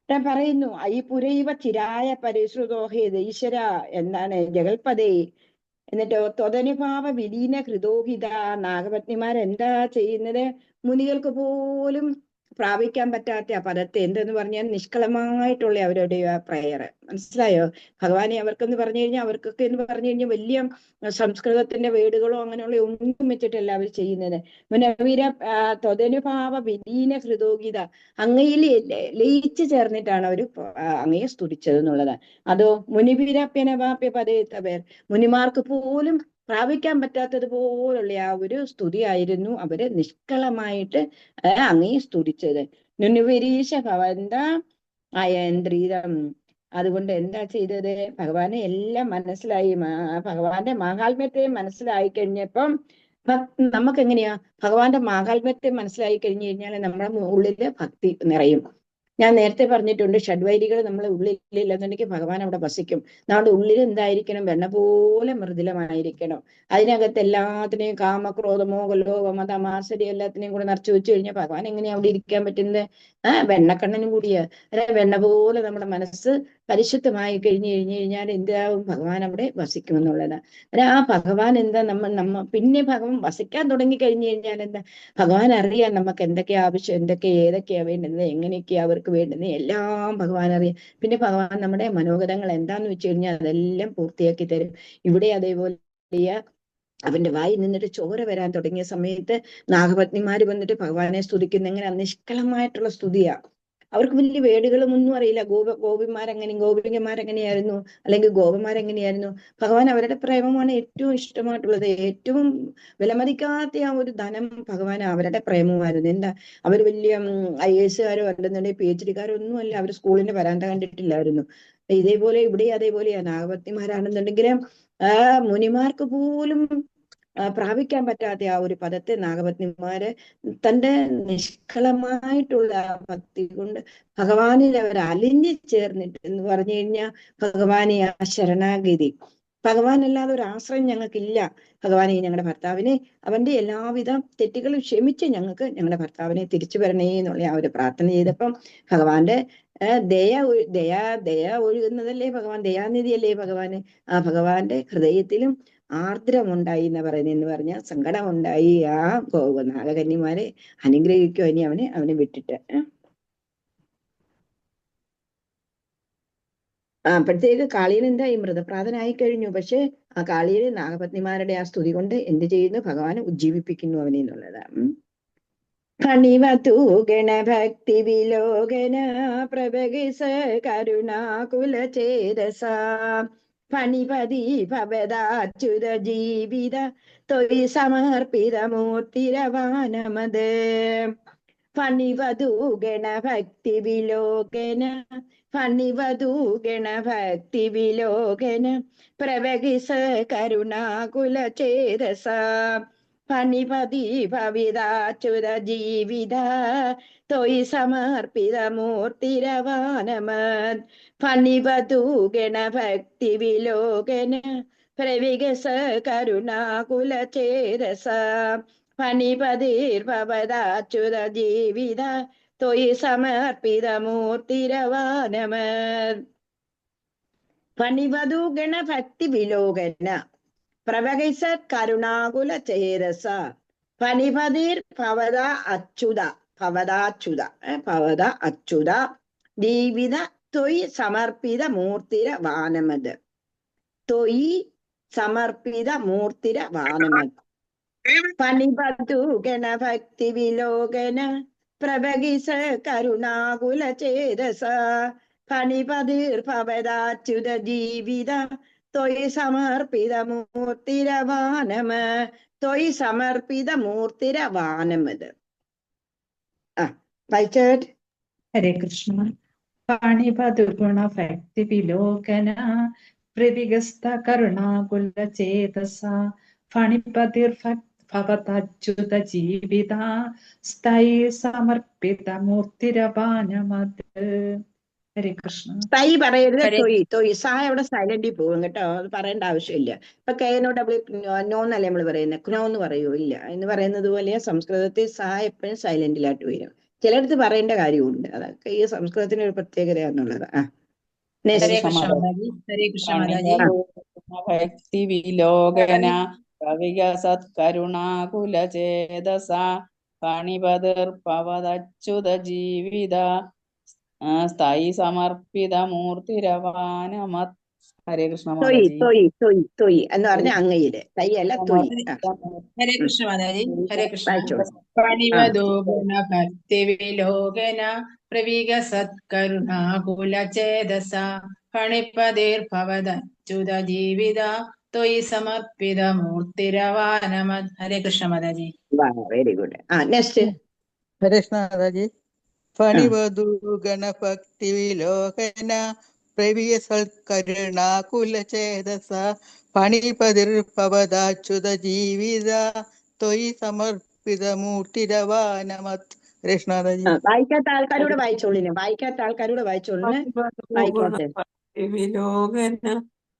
ഞാൻ പറയുന്നു ഈ പുരൈവ ചിരായ പരിശ്രുതോഹേത് ഈശ്വര എന്താണ് ജഗൽപദേ. എന്നിട്ടോ ത്വതനുഭാവ വിലീന ഹൃദോഹിത, നാഗപത്നിമാരെന്താ ചെയ്യുന്നത്? മുനികൾക്ക് പോലും പ്രാപിക്കാൻ പറ്റാത്ത ആ പദത്തെ എന്തെന്ന് പറഞ്ഞാൽ നിഷ്കളമായിട്ടുള്ള അവരുടെ ആ പ്രയർ. മനസ്സിലായോ? ഭഗവാനെ അവർക്കെന്ന് പറഞ്ഞു കഴിഞ്ഞാൽ അവർക്കൊക്കെ എന്ന് പറഞ്ഞു കഴിഞ്ഞാൽ വലിയ സംസ്കൃതത്തിന്റെ വേടുകളോ അങ്ങനെയുള്ള ഒന്നും വെച്ചിട്ടല്ല അവർ ചെയ്യുന്നത്. മുനവീര ത്വതനുഭാവ വിലീന ഹൃദോഗീത, അങ്ങയിൽ ലയിച്ചു ചേർന്നിട്ടാണ് അവർ അങ്ങയെ സ്തുതിച്ചത് എന്നുള്ളത്. അതോ മുനിവീരപ്യനവാപ്യ പദേ, മുനിമാർക്ക് പോലും പ്രാപിക്കാൻ പറ്റാത്തതുപോലുള്ള ആ ഒരു സ്തുതിയായിരുന്നു അവര് നിഷ്കളമായിട്ട് അങ്ങയെ സ്തുതിച്ചത്. നുനുവിരീശ ഭവന്ത അയന്ത്രിതം. അതുകൊണ്ട് എന്താ ചെയ്തത്? ഭഗവാനെ എല്ലാം മനസ്സിലായി, ഭഗവാന്റെ മാഹാത്മ്യത്തെ മനസ്സിലായി കഴിഞ്ഞപ്പം നമുക്ക് എങ്ങനെയാ ഭഗവാന്റെ മാഹാത്മ്യത്തെ മനസ്സിലായി കഴിഞ്ഞു കഴിഞ്ഞാൽ നമ്മുടെ ഉള്ളില് ഭക്തി നിറയും. ഞാൻ നേരത്തെ പറഞ്ഞിട്ടുണ്ട്, ഷഡ്വൈരികൾ നമ്മളെ ഉള്ളിലില്ലെന്നുണ്ടെങ്കിൽ ഭഗവാൻ അവിടെ വസിക്കും. നമ്മുടെ ഉള്ളിൽ എന്തായിരിക്കണം? വെണ്ണ പോലെ മൃദുലമായിരിക്കണം. അതിനകത്ത് എല്ലാത്തിനെയും കാമക്രോധമോ ലോഭ മതമാസരി എല്ലാത്തിനെയും കൂടെ നിറച്ചു വെച്ച് കഴിഞ്ഞാൽ ഭഗവാൻ എങ്ങനെയാ അവിടെ ഇരിക്കാൻ പറ്റുന്നത്? വെണ്ണക്കണ്ണനും കൂടിയ വെണ്ണ പോലെ നമ്മുടെ മനസ്സ് പരിശുദ്ധമായി കഴിഞ്ഞു കഴിഞ്ഞാൽ എന്താവും? ഭഗവാൻ അവിടെ വസിക്കുമെന്നുള്ളത്. ആ ഭഗവാൻ എന്താ പിന്നെ ഭഗവാൻ വസിക്കാൻ തുടങ്ങി കഴിഞ്ഞു കഴിഞ്ഞാൽ എന്താ? ഭഗവാൻ അറിയാൻ നമുക്ക് എന്തൊക്കെയാ ആവശ്യം, ഏതൊക്കെയാ വേണ്ടുന്നത്, എങ്ങനെയൊക്കെയാ അവർക്ക് വേണ്ടുന്നത് എല്ലാം ഭഗവാൻ അറിയാം. പിന്നെ ഭഗവാൻ നമ്മുടെ മനോഗതങ്ങൾ എന്താന്ന് വെച്ച് കഴിഞ്ഞാൽ അതെല്ലാം പൂർത്തിയാക്കി തരും. ഇവിടെ അതേപോലെ അവന്റെ വായിൽ നിന്നിട്ട് ചോര വരാൻ തുടങ്ങിയ സമയത്ത് നാഗപത്നിമാര് വന്നിട്ട് ഭഗവാനെ സ്തുതിക്കുന്ന എങ്ങനെ നിഷ്കളമായിട്ടുള്ള സ്തുതിയാ. അവർക്ക് വലിയ വേടുകളും ഒന്നും അറിയില്ല. ഗോപികമാരെങ്ങനെയായിരുന്നു, അല്ലെങ്കിൽ ഗോപന്മാരെങ്ങനെയായിരുന്നു. ഭഗവാൻ അവരുടെ പ്രേമമാണ് ഏറ്റവും ഇഷ്ടമായിട്ടുള്ളത്. ഏറ്റവും വിലമതിക്കാത്ത ആ ഒരു ധനം ഭഗവാൻ അവരുടെ പ്രേമമായിരുന്നു. എന്താ, അവർ വലിയ IAS അല്ലെന്നുണ്ടെങ്കിൽ PhD ഒന്നും അല്ല. അവർ സ്കൂളിന്റെ വരാന്ത കണ്ടിട്ടില്ലായിരുന്നു. ഇതേപോലെ ഇവിടെ അതേപോലെയാ. നാഗപത്നിമാരാണെന്നുണ്ടെങ്കിലും മുനിമാർക്ക് പോലും പ്രാപിക്കാൻ പറ്റാത്ത ആ ഒരു പദത്തെ നാഗപത്നിമാര് തന്റെ നിഷ്കളമായിട്ടുള്ള ഭക്തി കൊണ്ട് ഭഗവാനിൽ അവർ അലിഞ്ഞു ചേർന്നിട്ട് എന്ന് പറഞ്ഞു കഴിഞ്ഞാൽ ഭഗവാനെ ആ ശരണാഗതി, ഭഗവാൻ അല്ലാതെ ഒരു ആശ്രയം ഞങ്ങൾക്കില്ല. ഭഗവാനെ ഞങ്ങളുടെ ഭർത്താവിനെ അവന്റെ എല്ലാവിധ തെറ്റുകളും ക്ഷമിച്ച് ഞങ്ങളുടെ ഭർത്താവിനെ തിരിച്ചു വരണേ എന്നുള്ള ആ ഒരു പ്രാർത്ഥന ചെയ്തപ്പം ഭഗവാന്റെ ദയ ഒഴുകുന്നതല്ലേ ഭഗവാൻ, ദയാനിധിയല്ലേ ഭഗവാന്. ആ ഭഗവാന്റെ ഹൃദയത്തിലും ആർദ്രമുണ്ടായി എന്ന് പറയുന്നതെന്ന് പറഞ്ഞാൽ സങ്കടമുണ്ടായി. ആ നാഗകന്യമാരെ അനുഗ്രഹിക്കും ഇനി അവനെ വിട്ടിട്ട്. അപ്പോഴത്തേക്ക് കാളിയൻ എന്താ ഈ മൃതപ്രാതനായി കഴിഞ്ഞു. പക്ഷെ ആ കാളിയനെ നാഗപത്നിമാരുടെ ആ സ്തുതി കൊണ്ട് എന്ത് ചെയ്യുന്നു? ഭഗവാൻ ഉജ്ജീവിപ്പിക്കുന്നു അവനെ എന്നുള്ളതാണ്. ഫണിവതു ഗണഭക്തി വിലോകന പ്രഭഗിസ കരുണാകുല ചേതസ ഫണിപതി ഭവദാച്യുത ജീവിത തൊയ് സമർപ്പിത മൂർത്തിരവാനമത്. ഫണിവതു ഗണഭക്തി വിലോകന ഫണിവതു ഗണഭക്തി വിലോകന പ്രഭഗിസ കരുണാകുല ചേതസ ഫണിപതി ഭവിതാച്യുത ജീവിത തൊയ് സമർപ്പിത മൂർത്തിരവാനമത്. ഫണിവതു ഗണഭക്തി വിലോകന പ്രവികസ കരുണാകുല ചേതസ ഫണിപതിർഭവദാച്യുത ജീവിത തൊയ് സമർപ്പിത മൂർത്തിരവാനമത്. ഫണിവതു ഗണഭക്തി വിലോകന പ്രവകൈസ കരുണാകുല ചേതസ ഫണിപതിർ ഭവദ അച്യുത ജീവിത തൊയ് സമർപ്പിത മൂർത്തിരവാനമത്. തൊയ് സമർപ്പിത മൂർത്തിരവാനമത്. ഫണിപതു ഗണഭക്തി വിലോകന പ്രഭഗിസ കരുണാകുല ചേതസ ഫണിപതിർ ഭവദാച്യുത ജീവിത തൊയ് സമർപ്പിത മൂർത്തിരവാനമത്. വായിച്ചേട്ട്. ഹരേ കൃഷ്ണ. ഫണിപതു ഗുണഭക്തി വിലോകന പ്രതിഗസ്ത കരുണാകുല ചേതസ ഫണിപതിർഭവതച്യുത ജീവിത സ്ഥൈ സമർപ്പിത മൂർത്തിരപാനമത്. ഹരേ കൃഷ്ണ. തൈ പറയരുത്, ഹരേ തൊയ് തൊയ്. സാ അവിടെ സൈലന്റിൽ പോകും കേട്ടോ, അത് പറയേണ്ട ആവശ്യമില്ല. ഇപ്പൊ KNOW നോന്നല്ലേ നമ്മൾ പറയുന്നത്, ക്നോ എന്ന് പറയൂ ഇല്ല എന്ന് പറയുന്നത് പോലെ സംസ്കൃതത്തിൽ സാ എപ്പോഴും സൈലന്റിലായിട്ട് വരും. ചിലടത്ത് പറയേണ്ട കാര്യമുണ്ട്, അതൊക്കെ ഈ സംസ്കൃതത്തിന് ഒരു പ്രത്യേകത എന്നുള്ളത്. ഹരേ നെക്സ്റ്റ്. കൃഷ്ണ മാതാജി. ഹരേ കൃഷ്ണ മാതാജി. ഭക്തി വിലോകന കവികസത്കരുണാകുലചേതസ പണിപതിർഭവതച്യുത ജീവിത സ്ഥായി സമർപ്പിത മൂർത്തിരവാനമത്. ഹരേ കൃഷ്ണ തൊയ് മാതാജി. തൊയ് തൊയ് തൊയ് എന്ന് പറഞ്ഞ അങ്ങയില്, തൈ അല്ല തൊയ്. ഹരേ കൃഷ്ണ മാതാജി. ഹരേ കൃഷ്ണ. വായിച്ചോളൂ. പണിവദോ ഗുണഭക്തി വിലോകന പ്രവികസത്കരുണാകുലചേതസ ഫണിപതിർഭവതച്യുത ജീവിത ത്വയി സമർപ്പിത മൂർത്തിരവാനമത്. Hare Krishna Mataji. Very good. Next. Hare Krishna Mataji. ഫണിവധു ഗണഭക്തി വിലോകന പ്രവിയ സൽക്കരുണാകുലചേതസ ഫണിപതിർഭവതച്യുത ജീവിത ത്വയി സമർപ്പിത മൂർത്തിരവാനമത്. ഹരേ കൃഷ്ണ മാതാജി. വായിക്കാത്ത ആൾക്കാരോട് വായിച്ചോളിന്, വായിക്കാത്ത ആൾക്കാരോട് വായിച്ചോളിന്. വായിക്കാത്ത വിലോകന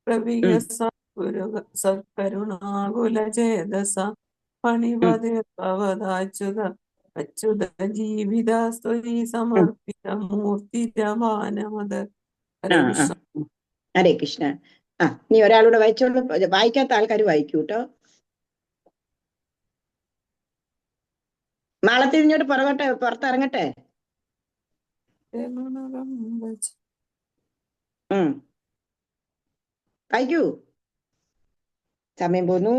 പ്രവികസത്കരുണാകുലചേതസ പണിപതിർഭവതച്യുത അച്യുത ജീവിതസ്തുതി സമർപ്പിത മൂർത്തിരവാനമത്. ഹരേ കൃഷ്ണ. ഹരേ കൃഷ്ണ. നീ ഒരാളോട് വായിച്ചോളൂ, വായിക്കാത്ത ആൾക്കാർ വായിക്കൂ കേട്ടോ. മാളത്തിൽ ഇങ്ങോട്ട് പുറത്തിറങ്ങട്ടെ. വായിക്കൂ, സമയം പോന്നു.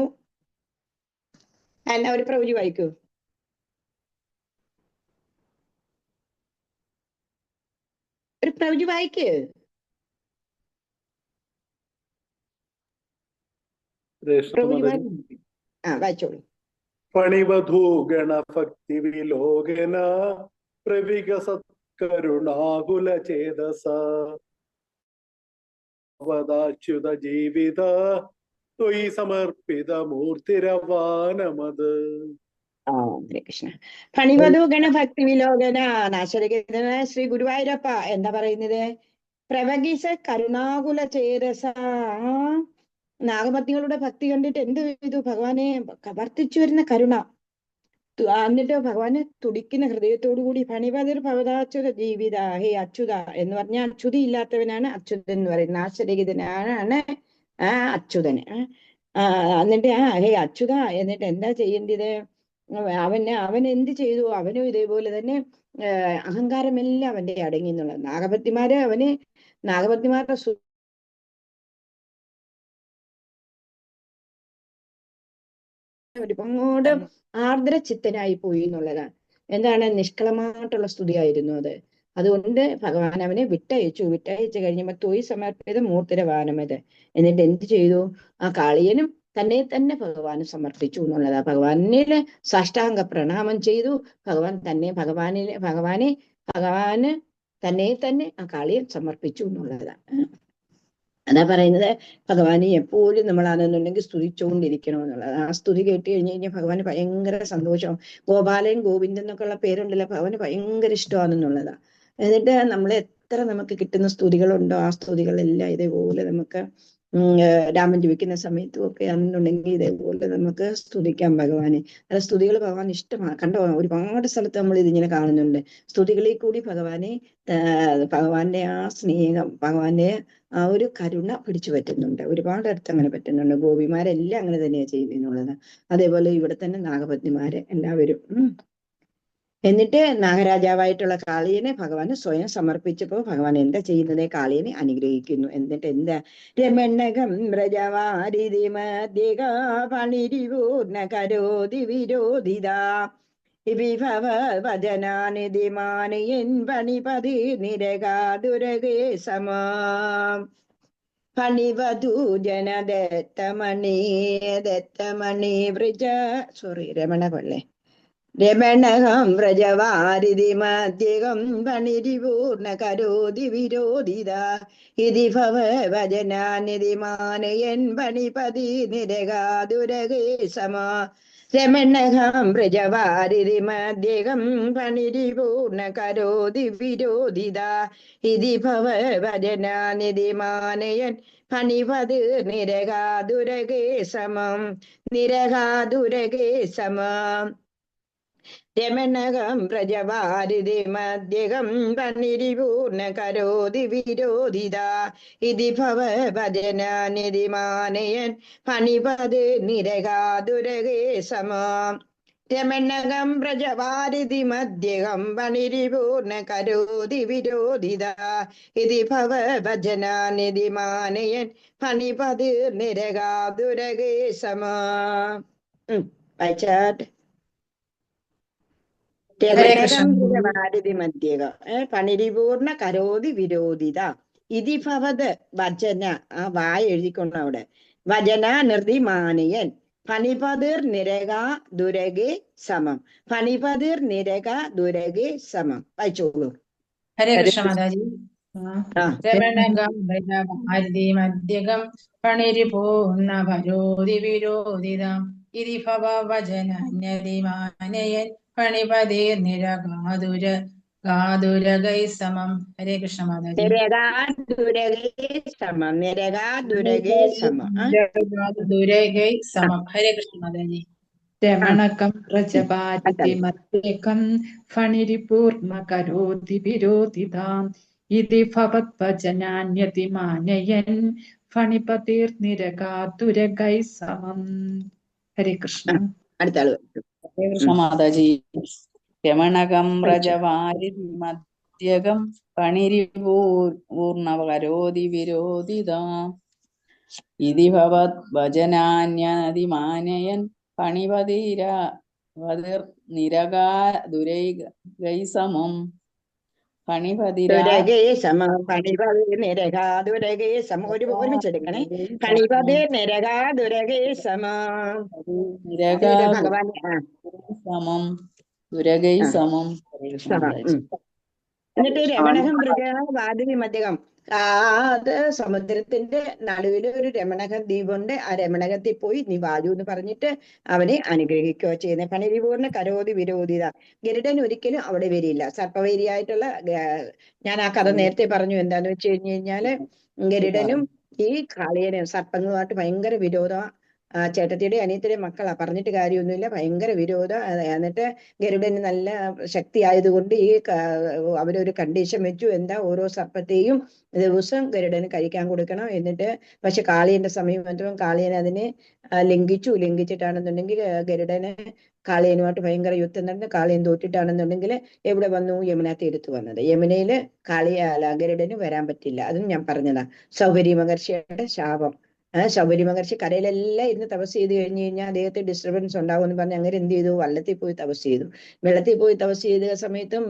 എന്നാ ഒരു പ്രവചി വായിക്കൂ. ഒരു പ്രവചി വായിക്ക്. വായിച്ചോളൂ. ഫണിവധൂ ഗണഭക്തി വിലോകന പ്രവികസത്കരുണാകുലചേതസ വദാച്യുത ജീവിത ത്വയി സമർപ്പിത മൂർത്തിരവാനമത്. ഹരേ കൃഷ്ണ. ഫണിവധു ഗണഭക്തി വിലോകന നാശരഹിതന ശ്രീ ഗുരുവായൂരപ്പ എന്താ പറയുന്നത്? പ്രവകിസ കരുണാകുല ചേരസ. നാഗപത്നികളുടെ ഭക്തി കണ്ടിട്ട് എന്ത് ചെയ്തു? ഭഗവാനെ വർദ്ധിച്ചു വരുന്ന കരുണ. എന്നിട്ട് ഭഗവാന് തുടിക്കുന്ന ഹൃദയത്തോടുകൂടി ഫണിപതിർ ഭവതാച്യുത ജീവിത, ഹേ അച്യുത എന്ന് പറഞ്ഞാൽ അച്യുതി ഇല്ലാത്തവനാണ് അച്യുതൻ എന്ന് പറയുന്നത്. നാശരഹിതനാണ് അച്യുതന്. എന്നിട്ട് ഹേ അച്യുത എന്നിട്ട് എന്താ ചെയ്യേണ്ടത്? അവൻ എന്ത് ചെയ്തു? അവനും ഇതേപോലെ തന്നെ അഹങ്കാരമെല്ലാം അവന്റെ അടങ്ങി എന്നുള്ളത്. നാഗപത്നിമാരുടെ ഒരുപാട് ആർദ്രചിത്തനായി പോയി എന്നുള്ളതാണ്. എന്താണ്? നിഷ്കളമായിട്ടുള്ള സ്തുതിയായിരുന്നു അത്. അതുകൊണ്ട് ഭഗവാൻ അവനെ വിട്ടയച്ചു കഴിഞ്ഞപ്പോൾ തൊയ് സമർപ്പിത മൂർത്തിരവാനമത്. എന്നിട്ട് എന്ത് ചെയ്തു? ആ കാളിയനും തന്നെ തന്നെ ഭഗവാന് സമർപ്പിച്ചു എന്നുള്ളതാ. ഭഗവാനില് സാഷ്ടാംഗ പ്രണാമം ചെയ്തു. ഭഗവാന് തന്നെ തന്നെ ആ കാളിയൻ സമർപ്പിച്ചു എന്നുള്ളതാണ്. അതാ പറയുന്നത്, ഭഗവാനെ എപ്പോഴും നമ്മൾ അതെന്നുണ്ടെങ്കിൽ സ്തുതിച്ചുകൊണ്ടിരിക്കണം എന്നുള്ളത്. ആ സ്തുതി കേട്ട് കഴിഞ്ഞാൽ ഭഗവാന് ഭയങ്കര സന്തോഷം. ഗോപാലൻ, ഗോവിന്ദൻ എന്നൊക്കെ ഉള്ള പേരുണ്ടല്ലോ, ഭഗവാന് ഭയങ്കര ഇഷ്ടമാണെന്നുള്ളതാ. എന്നിട്ട് എത്ര നമുക്ക് കിട്ടുന്ന സ്തുതികളുണ്ടോ ആ സ്തുതികളെല്ലാം ഇതേപോലെ നമുക്ക് രാമൻ ജപിക്കുന്ന സമയത്തും ഒക്കെ ആണെന്നുണ്ടെങ്കിൽ ഇതേപോലെ നമുക്ക് സ്തുതിക്കാം ഭഗവാനെ. അത് സ്തുതികൾ ഭഗവാൻ ഇഷ്ടമാണ്. കണ്ടോ, ഒരുപാട് സ്ഥലത്ത് നമ്മൾ ഇതിങ്ങനെ കാണുന്നുണ്ട്. സ്തുതികളിൽ കൂടി ഭഗവാന്റെ ആ സ്നേഹം, ഭഗവാന്റെ ആ ഒരു കരുണ പിടിച്ചു പറ്റുന്നുണ്ട്. ഒരുപാട് അടുത്ത് അങ്ങനെ പറ്റുന്നുണ്ട്. ഗോപിമാരെല്ലാം അങ്ങനെ തന്നെയാണ് ചെയ്യുന്നുള്ളത്. അതേപോലെ ഇവിടെ തന്നെ നാഗപത്നിമാര് എല്ലാവരും. എന്നിട്ട് നാഗരാജാവായിട്ടുള്ള കാളിയനെ ഭഗവാന് സ്വയം സമർപ്പിച്ചപ്പോ ഭഗവാൻ എന്താ ചെയ്യുന്നത്? കാളിയനെ അനുഗ്രഹിക്കുന്നു. എന്നിട്ട് എന്താ? രമണകം വ്രജവാരിതി മധ്യകാ പണിരിപൂർണ കരോതി വിരോധിത വിഭവ വചനാനിധിമാനയൻ പണിപതി നിരകാതുരകേ സമാ ഫണിവധു ജന ദത്തമണി വ്രജ. രമണ കൊള്ളേ. രമണഹം വ്രജവാരിധി മധ്യകം പണിരിപൂർണ കരോതി വിരോധിത ഇതി ഭവവചനാനിധി മാനയൻ പണിപതി നിരകാതുരകേ സമാ രമണഹം വ്രജവാരിധി മധ്യകം പണിരിപൂർണ കരോതി വിരോധിത ഇതി ഭവവചനാനിധി മാനയൻ പണിപതി നിരകാതുരകേ സമം നിരകാതുരകേ സമം രമണകം വ്രജവാരിധി മധ്യകം പണിരിപൂർണ കരോതി വിരോധിത ഇതി ഭവഭജനാനിധി മാനയൻ പണിപത് നിരകാതുരകേ സമാം രമണകം വ്രജവാരിധി മധ്യകം പണിരിപൂർണ കരോതി വിരോധിത ഇതി ഭവഭജനാനിധി മാനയൻ പണിപത് നിരകാതുരകേ സമാം. വായിച്ചാട്ട്. രമണകം വ്രജവാരിധി മധ്യകം പണിരിപൂർണ കരോതി വിരോധിത ഇതി ഭവത് വചന, ആ വായ എഴുതിക്കൊണ്ട് അവിടെ, വചന നിർദിമാനയൻ പണിപതിർ നിരക ദുരകെ സമം. പണിപതിർ നിരക ദുരകെ സമം. വായിച്ചോളൂ. ഹരേ കൃഷ്ണ മാതാജി. രമണകം വ്രജവാരിധി മധ്യകം പണിരിപൂർണ കരോതി വിരോധിതം ഇതി ഭവവചനാന്യതിമാനയൻ പണിപതി നിരകാതുര ഗാതുരകൈ സമം. ഹരേ കൃഷ്ണ മാതാജി. നിരകാതുരകേ സമം. നിരകാതുരകേ സമം. ദുരകൈ സമം. ഹരേ കൃഷ്ണ മാതാജി. രമണകം വ്രജവാരിധി മധ്യകം ഫണിരിപൂർണ കരോതി വിരോധിതാം ഇതി ഭവദ്വചനാന്യതി മാനയൻ ഫണിപതിർ നിരകാതുരകൈ സമം. ഹരേ കൃഷ്ണ. അടുത്ത ആള്. ഹരേ കൃഷ്ണ മാതാജി. രമണകം വ്രജവാരിധി മധ്യകം പണിരിപൂർണ കരോതി വിരോധിതാം ഇതി ഭവദ്വചനാന്യതി മാനയൻ പണിപതിർ നിരകാതുരകൈ സമം. ദുരകേ സമം. പണിപതി നിരകാതുരകേ സമം. ഒരുമിച്ചെടുക്കണേ. പണിപതി നിരകാതുരകേ സമം. ഭഗവാൻ സമം. ദുരകൈ സമം. എന്നിട്ട് രമണകം വ്രജവാരിധി മധ്യകം, അത് സമുദ്രത്തിന്റെ നടുവിൽ ഒരു രമണക ദ്വീപുണ്ട്. ആ രമണകത്തിൽ പോയി നീ വായു എന്ന് പറഞ്ഞിട്ട് അവനെ അനുഗ്രഹിക്കുകയോ ചെയ്യുന്നത്. പണിരിപൂർണ കരോതി വിരോധിത. ഗരുഡൻ ഒരിക്കലും അവിടെ വരില്ല. സർപ്പവൈരിയായിട്ടുള്ള, ഞാൻ ആ കഥ നേരത്തെ പറഞ്ഞു. എന്താന്ന് വെച്ച് കഴിഞ്ഞാല് ഗരുഡനും ഈ കാളിയനും സർപ്പങ്ങളുമായിട്ട് ഭയങ്കര വിരോധം. ചേട്ടത്തിയുടെ അനിയത്തിയുടെ മക്കളാ, പറഞ്ഞിട്ട് കാര്യമൊന്നുമില്ല, ഭയങ്കര വിരോധം. എന്നിട്ട് ഗരുഡന് നല്ല ശക്തി ആയതുകൊണ്ട് ഈ അവരൊരു കണ്ടീഷൻ വെച്ചു. എന്താ, ഓരോ സർപ്പത്തെയും ദിവസം ഗരുഡന് കഴിക്കാൻ കൊടുക്കണം. എന്നിട്ട് പക്ഷെ കാളിയന്റെ സമയം വന്നപ്പോൾ കാളിയൻ അതിനെ ലംഘിച്ചിട്ടാണെന്നുണ്ടെങ്കിൽ ഗരുഡന് കാളിയനുമായിട്ട് ഭയങ്കര യുദ്ധം നടന്ന് കാളിയൻ തോറ്റിട്ടാണെന്നുണ്ടെങ്കിൽ എവിടെ വന്നു? യമുന തീരത്ത് വന്നത്. യമുനയില് ഗരുഡന് വരാൻ പറ്റില്ല. അതും ഞാൻ പറഞ്ഞതാ. സൗഭരി മഹർഷിയുടെ ശാപം. ശൗഭരി മഹർഷി കരയിലെല്ലാം ഇരുന്ന് തപസ് ചെയ്ത് കഴിഞ്ഞ് കഴിഞ്ഞാൽ അദ്ദേഹത്തെ ഡിസ്റ്റർബൻസ് ഉണ്ടാവും എന്ന് പറഞ്ഞ് അങ്ങനെ എന്ത് ചെയ്തു? വെള്ളത്തിൽ പോയി തപസ് ചെയ്തു. വെള്ളത്തിൽ പോയി തപസ് ചെയ്ത സമയത്തും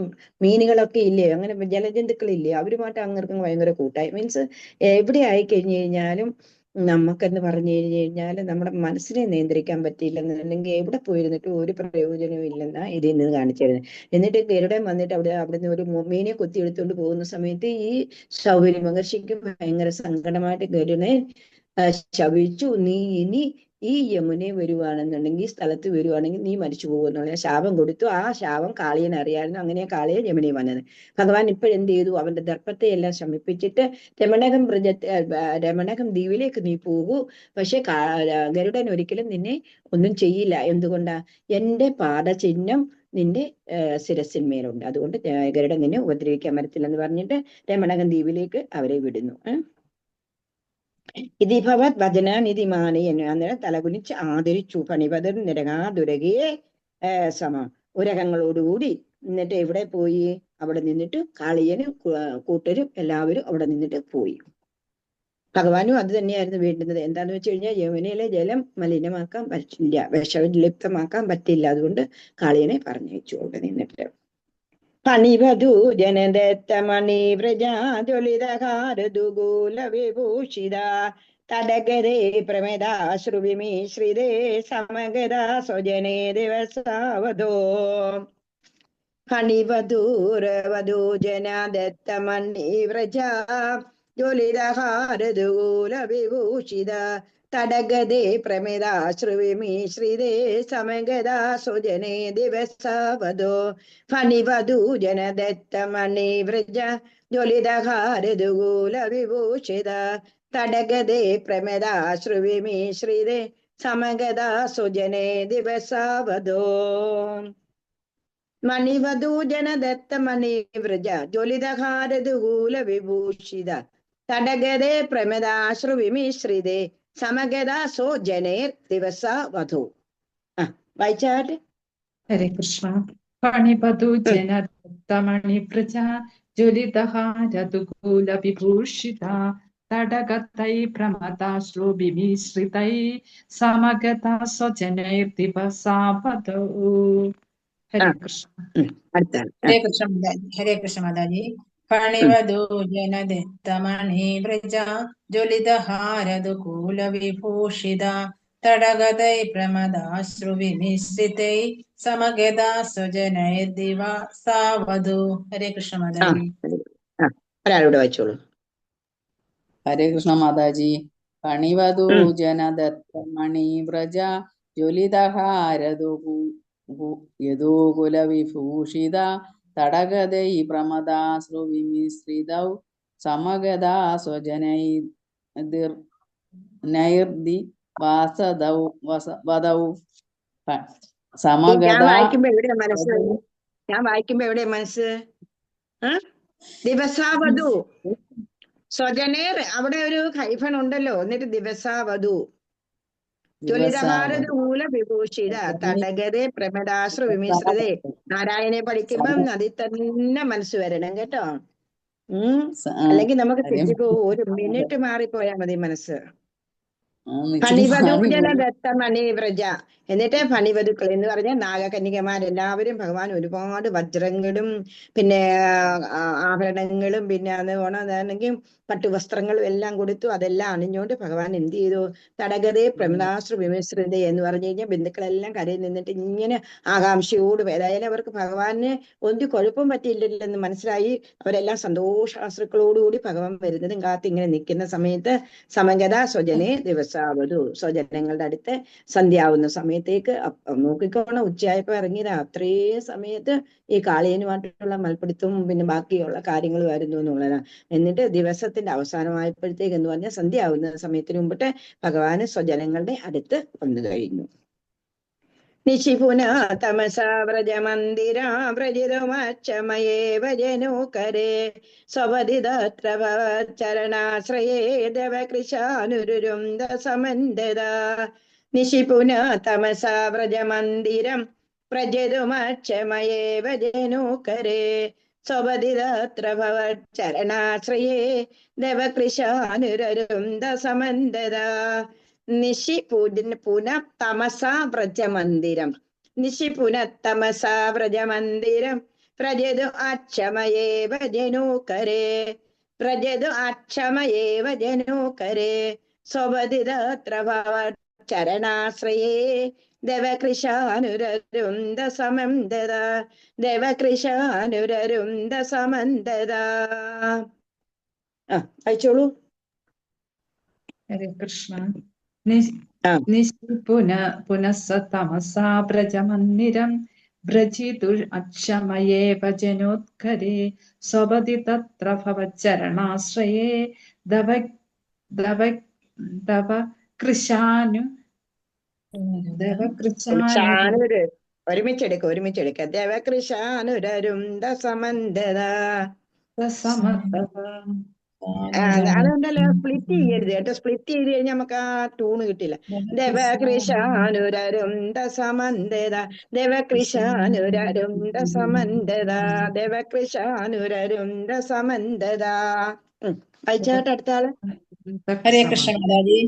മീനുകളൊക്കെ ഇല്ലേ, അങ്ങനെ ജലജന്തുക്കളില്ലേ, അവരുമായിട്ട് അങ്ങർക്കും ഭയങ്കര കൂട്ടായി. മീൻസ് എവിടെ ആയി കഴിഞ്ഞു കഴിഞ്ഞാലും നമുക്കെന്ന് പറഞ്ഞു കഴിഞ്ഞാൽ നമ്മുടെ മനസ്സിനെ നിയന്ത്രിക്കാൻ പറ്റിയില്ലെന്നുണ്ടെങ്കിൽ എവിടെ പോയിരുന്നിട്ട് ഒരു പ്രയോജനവും ഇല്ലെന്നാ ഇതിൽ നിന്ന് കാണിച്ചിരുന്നത്. എന്നിട്ട് ഗരുഡൻ വന്നിട്ട് അവിടുന്ന് ഒരു മീനെ കൊത്തിയെടുത്തുകൊണ്ട് പോകുന്ന സമയത്ത് ഈ ശൗഭരി മഹർഷിക്ക് ഭയങ്കര സങ്കടമായിട്ട് ഗരുഡനെ ശപിച്ചു. നീ ഇനി ഈ യമുനെ വരുവാണെന്നുണ്ടെങ്കിൽ, സ്ഥലത്ത് വരുവാണെങ്കിൽ നീ മരിച്ചു പോകുന്നുള്ള ശാപം കൊടുത്തു. ആ ശാപം കാളിയൻ അറിയായിരുന്നു. അങ്ങനെ കാളിയൻ യമുനെ വന്നത്. ഭഗവാൻ ഇപ്പോഴെന്ത് ചെയ്തു? അവന്റെ ദർപ്പത്തെ എല്ലാം ശമിപ്പിച്ചിട്ട് രമണകം ദ്വീപിലേക്ക് നീ പോകൂ, പക്ഷെ ഗരുഡൻ ഒരിക്കലും നിന്നെ ഒന്നും ചെയ്യില്ല. എന്തുകൊണ്ടാ? എന്റെ പാദചിഹ്നം നിന്റെ ശിരസിന്മേലുണ്ട്. അതുകൊണ്ട് ഗരുഡൻ നിന്നെ ഉപദ്രവിക്കാൻ വരത്തില്ലെന്ന് പറഞ്ഞിട്ട് രമണകം ദ്വീപിലേക്ക് അവരെ വിടുന്നു. ഇതി ഭവത് വചനാനിധി മാനയൻ, അന്നേരം തലകുനിച്ച് ആദരിച്ചു. പണിപതിർ നിരകാതുരകയെ സമം. ഉരകങ്ങളോടുകൂടി. എന്നിട്ട് എവിടെ പോയി? അവിടെ നിന്നിട്ട് കാളിയനും കൂട്ടരും എല്ലാവരും അവിടെ നിന്നിട്ട് പോയി. ഭഗവാനും അത് തന്നെയായിരുന്നു വേണ്ടുന്നത്. എന്താന്ന് വെച്ച് കഴിഞ്ഞാൽ യമുനയിലെ ജലം മലിനമാക്കാൻ പറ്റില്ല, വിഷലിപ്തമാക്കാൻ പറ്റില്ല. അതുകൊണ്ട് കാളിയനെ പറഞ്ഞയച്ചു അവിടെ നിന്നിട്ട്. പണിവധു ജനദത്തമണി വ്രജാതുലിതകാരദുഗൂല വിഭൂഷിത തടഗരേ പ്രമേദാശ്രുവിമീശ്രിതേ സമഗതാ സ്വജനേ ദിവസാവതോ ഫണിവധൂരവധൂജനദത്തമണ്ണിവ്രജ ജ്വലിതഹാരദൂലവിഭൂഷിത തടഗതേ പ്രമിതാശ്രുവിമീശ്രിതേ സമഗതാ സ്വജനേ ദിവസാവതോ ഫണിവധൂജനദത്തമണ്ണിവ്രജ ജ്വലിതഹാരദൂലവിഭൂഷിത തടഗതേ പ്രമേദാശ്രുവിമീശ്രിതേ സമഗതാ സ്വജനേ ദിവസാവതോ മണിവധൂജനദത്ത മണിവ്രജ ജ്വലിതഹാരദൂല വിഭൂഷിത തടഗതേ പ്രമദാശ്രുവിമിശ്രിതേ സമഗതാ സോ ജനേർ ദിവസ വധു. വായിച്ചാട്ടെ. ഹരേ കൃഷ്ണ. ഫണിവധൂ ജനദത്തമണിവ്രജ ജ്വലിതഹാരദൂല വിഭൂഷിത തടഗതൈ പ്രമദാശ്രുവിമിശ്രിതൈ സമഗതാ സ്വജനൈർ ദിവസാവതോ. ഹരേ കൃഷ്ണ. ഹരേ കൃഷ്ണ മാതാജി. ഹരേ കൃഷ്ണ മാതാജി. ഫണിവധൂജനദത്തമണിവ്രജ ജ്വലിതഹാരദുകൂലവിഭൂഷിത തടഗതൈ പ്രമദാശ്രുവിമിശ്രിതൈ സമഗതാ സ്വജനൈർദിവസാവധൂ. ഹരേ കൃഷ്ണ മാതാജി. ഒരാളോട് വായിച്ചോളൂ. ഹരേ കൃഷ്ണ മാതാജി. ഫണിവധൂജനദത്തമണിവ്രജ ജ്വലിതഹാരദൂകുലവിഭൂഷിത തടഗതൈ പ്രമദാശ്രുവിമിശ്രിതൗ സമഗതാ സ്വജനൈർദിവാസദൗ വദൗ സമഗതാ. ഞാൻ വായിക്കുമ്പോ എവിടെയാ മനസ്സ്? ദിവസാവധു സ്വജനേർ, അവിടെ ഒരു ഹൈഫൺ ഉണ്ടല്ലോ, എന്നിട്ട് ദിവസാവധു ജ്വലിതഹാരദൂല വിഭൂഷിത തടഗതേ പ്രമദാശ്രു വിമിശ്രിതേ. നാരായണനെ പഠിക്കുമ്പം അതിൽ തന്നെ മനസ്സ് വരണം കേട്ടോ. അല്ലെങ്കിൽ നമുക്ക് തെറ്റിപ്പോവും. ഒരു മിനിറ്റ് മാറിപ്പോയാൽ മതി മനസ്സ്. ഫണിവധൂജനദത്ത മണിവ്രജ, എന്നിട്ട് ഫണിവധുക്കൾ എന്ന് പറഞ്ഞാൽ നാഗകന്യകമാരെല്ലാവരും ഭഗവാൻ ഒരുപാട് വജ്രങ്ങളും പിന്നെ ആഭരണങ്ങളും പിന്നെ അതാണെങ്കിൽ പട്ടുവസ്ത്രങ്ങളും എല്ലാം കൊടുത്തു. അതെല്ലാം അണിഞ്ഞുകൊണ്ട് ഭഗവാൻ എന്ത് ചെയ്തു? തടഗതേ പ്രമദാശ്രു വിമിശ്രിതേ എന്ന് പറഞ്ഞു കഴിഞ്ഞാൽ ബന്ധുക്കളെല്ലാം കരയിൽ നിന്നിട്ട് ഇങ്ങനെ ആകാംക്ഷയോട് ഏതായാലും അവർക്ക് ഭഗവാന് ഒരു കുഴപ്പം പറ്റിയില്ലെന്ന് മനസ്സിലായി. അവരെല്ലാം സന്തോഷാശ്രുക്കളോടുകൂടി ഭഗവാൻ വരുന്നതും കാത്ത് ഇങ്ങനെ നിൽക്കുന്ന സമയത്ത് സമഗതാ സ്വജനേ ദിവസാവധു, സ്വജനങ്ങളുടെ അടുത്ത് സന്ധ്യാവുന്ന സമയത്തേക്ക് നോക്കിക്കോണം. ഉച്ചയായപ്പോ ഇറങ്ങിയതാ. അത്രയും സമയത്ത് ഈ കാളിയനുമായിട്ടുള്ള മൽപ്പിടുത്തവും പിന്നെ ബാക്കിയുള്ള കാര്യങ്ങളും ആയിരുന്നു എന്നുള്ളതാണ്. എന്നിട്ട് ദിവസത്തിന്റെ അവസാനമായപ്പോഴത്തേക്ക് എന്ന് പറഞ്ഞാൽ സന്ധ്യ ആവുന്ന സമയത്തിന് മുമ്പിട്ട് ഭഗവാന് സ്വജനങ്ങളുടെ അടുത്ത് വന്നു കഴിഞ്ഞു. നിശിപുന തമസാ വ്രജമന്ദിരാ വ്രജിതമക്ഷമയേ വജനോകരേ സ്വപതിതത്ര ചരണാശ്രയേ ദേവകൃശാനുരുരുന്ദ സമന്തദാ. നിശിപുന തമസാ വ്രജമന്ദിരം വ്രജിതമക്ഷമയേ വജനോകരേ സ്വപതിതത്ര ചരണാശ്രയേ ദേവകൃശാനുരുരുന്ദ സമന്തദാ. നിശി പുന തമസാ വ്രജമന്ദിരം, നിശി പുനഃതമസാ വ്രജമന്ദിരം വ്രജതു അക്ഷമയേവ ജനോകരേ, വ്രജതു അക്ഷമയേവ ജനോകരേ സ്വപതിതത്ര ചരണാശ്രയേ ദേവകൃശാനുരുരുന്ദ സമന്തദാ, ദേവകൃശാനുരുരുന്ദ സമന്തദാ. അയച്ചോളൂ. ഹരേ കൃഷ്ണ. പുനഃസ തമസാ വ്രജമന്ദിരം വ്രജിതു അക്ഷമയേവ ജനോത്കരേ സ്വപതി തത്ര ഭവചരണാശ്രയേ ഒരുമിച്ചെടുക്ക ദേവകൃശാനുരുരുന്ദ സമന്തദാ. അതുകൊണ്ടല്ലോ സ്പ്ലിറ്റ് ചെയ്യരുത് കേട്ടോ. സ്പ്ലിറ്റ് ചെയ്ത് കഴിഞ്ഞാൽ നമുക്ക് ആ ടൂണ് കിട്ടില്ല. ദേവകൃശാനുരുരുന്ദ സമന്തദാ, ദേവകൃശാനുരുരുന്ദ സമന്തദാ, ദേവകൃശാനുരുരുന്ദ സമന്തദാ. വായിച്ചാട്ട് അടുത്ത ആള്. ഹരേ കൃഷ്ണ മാതാജി.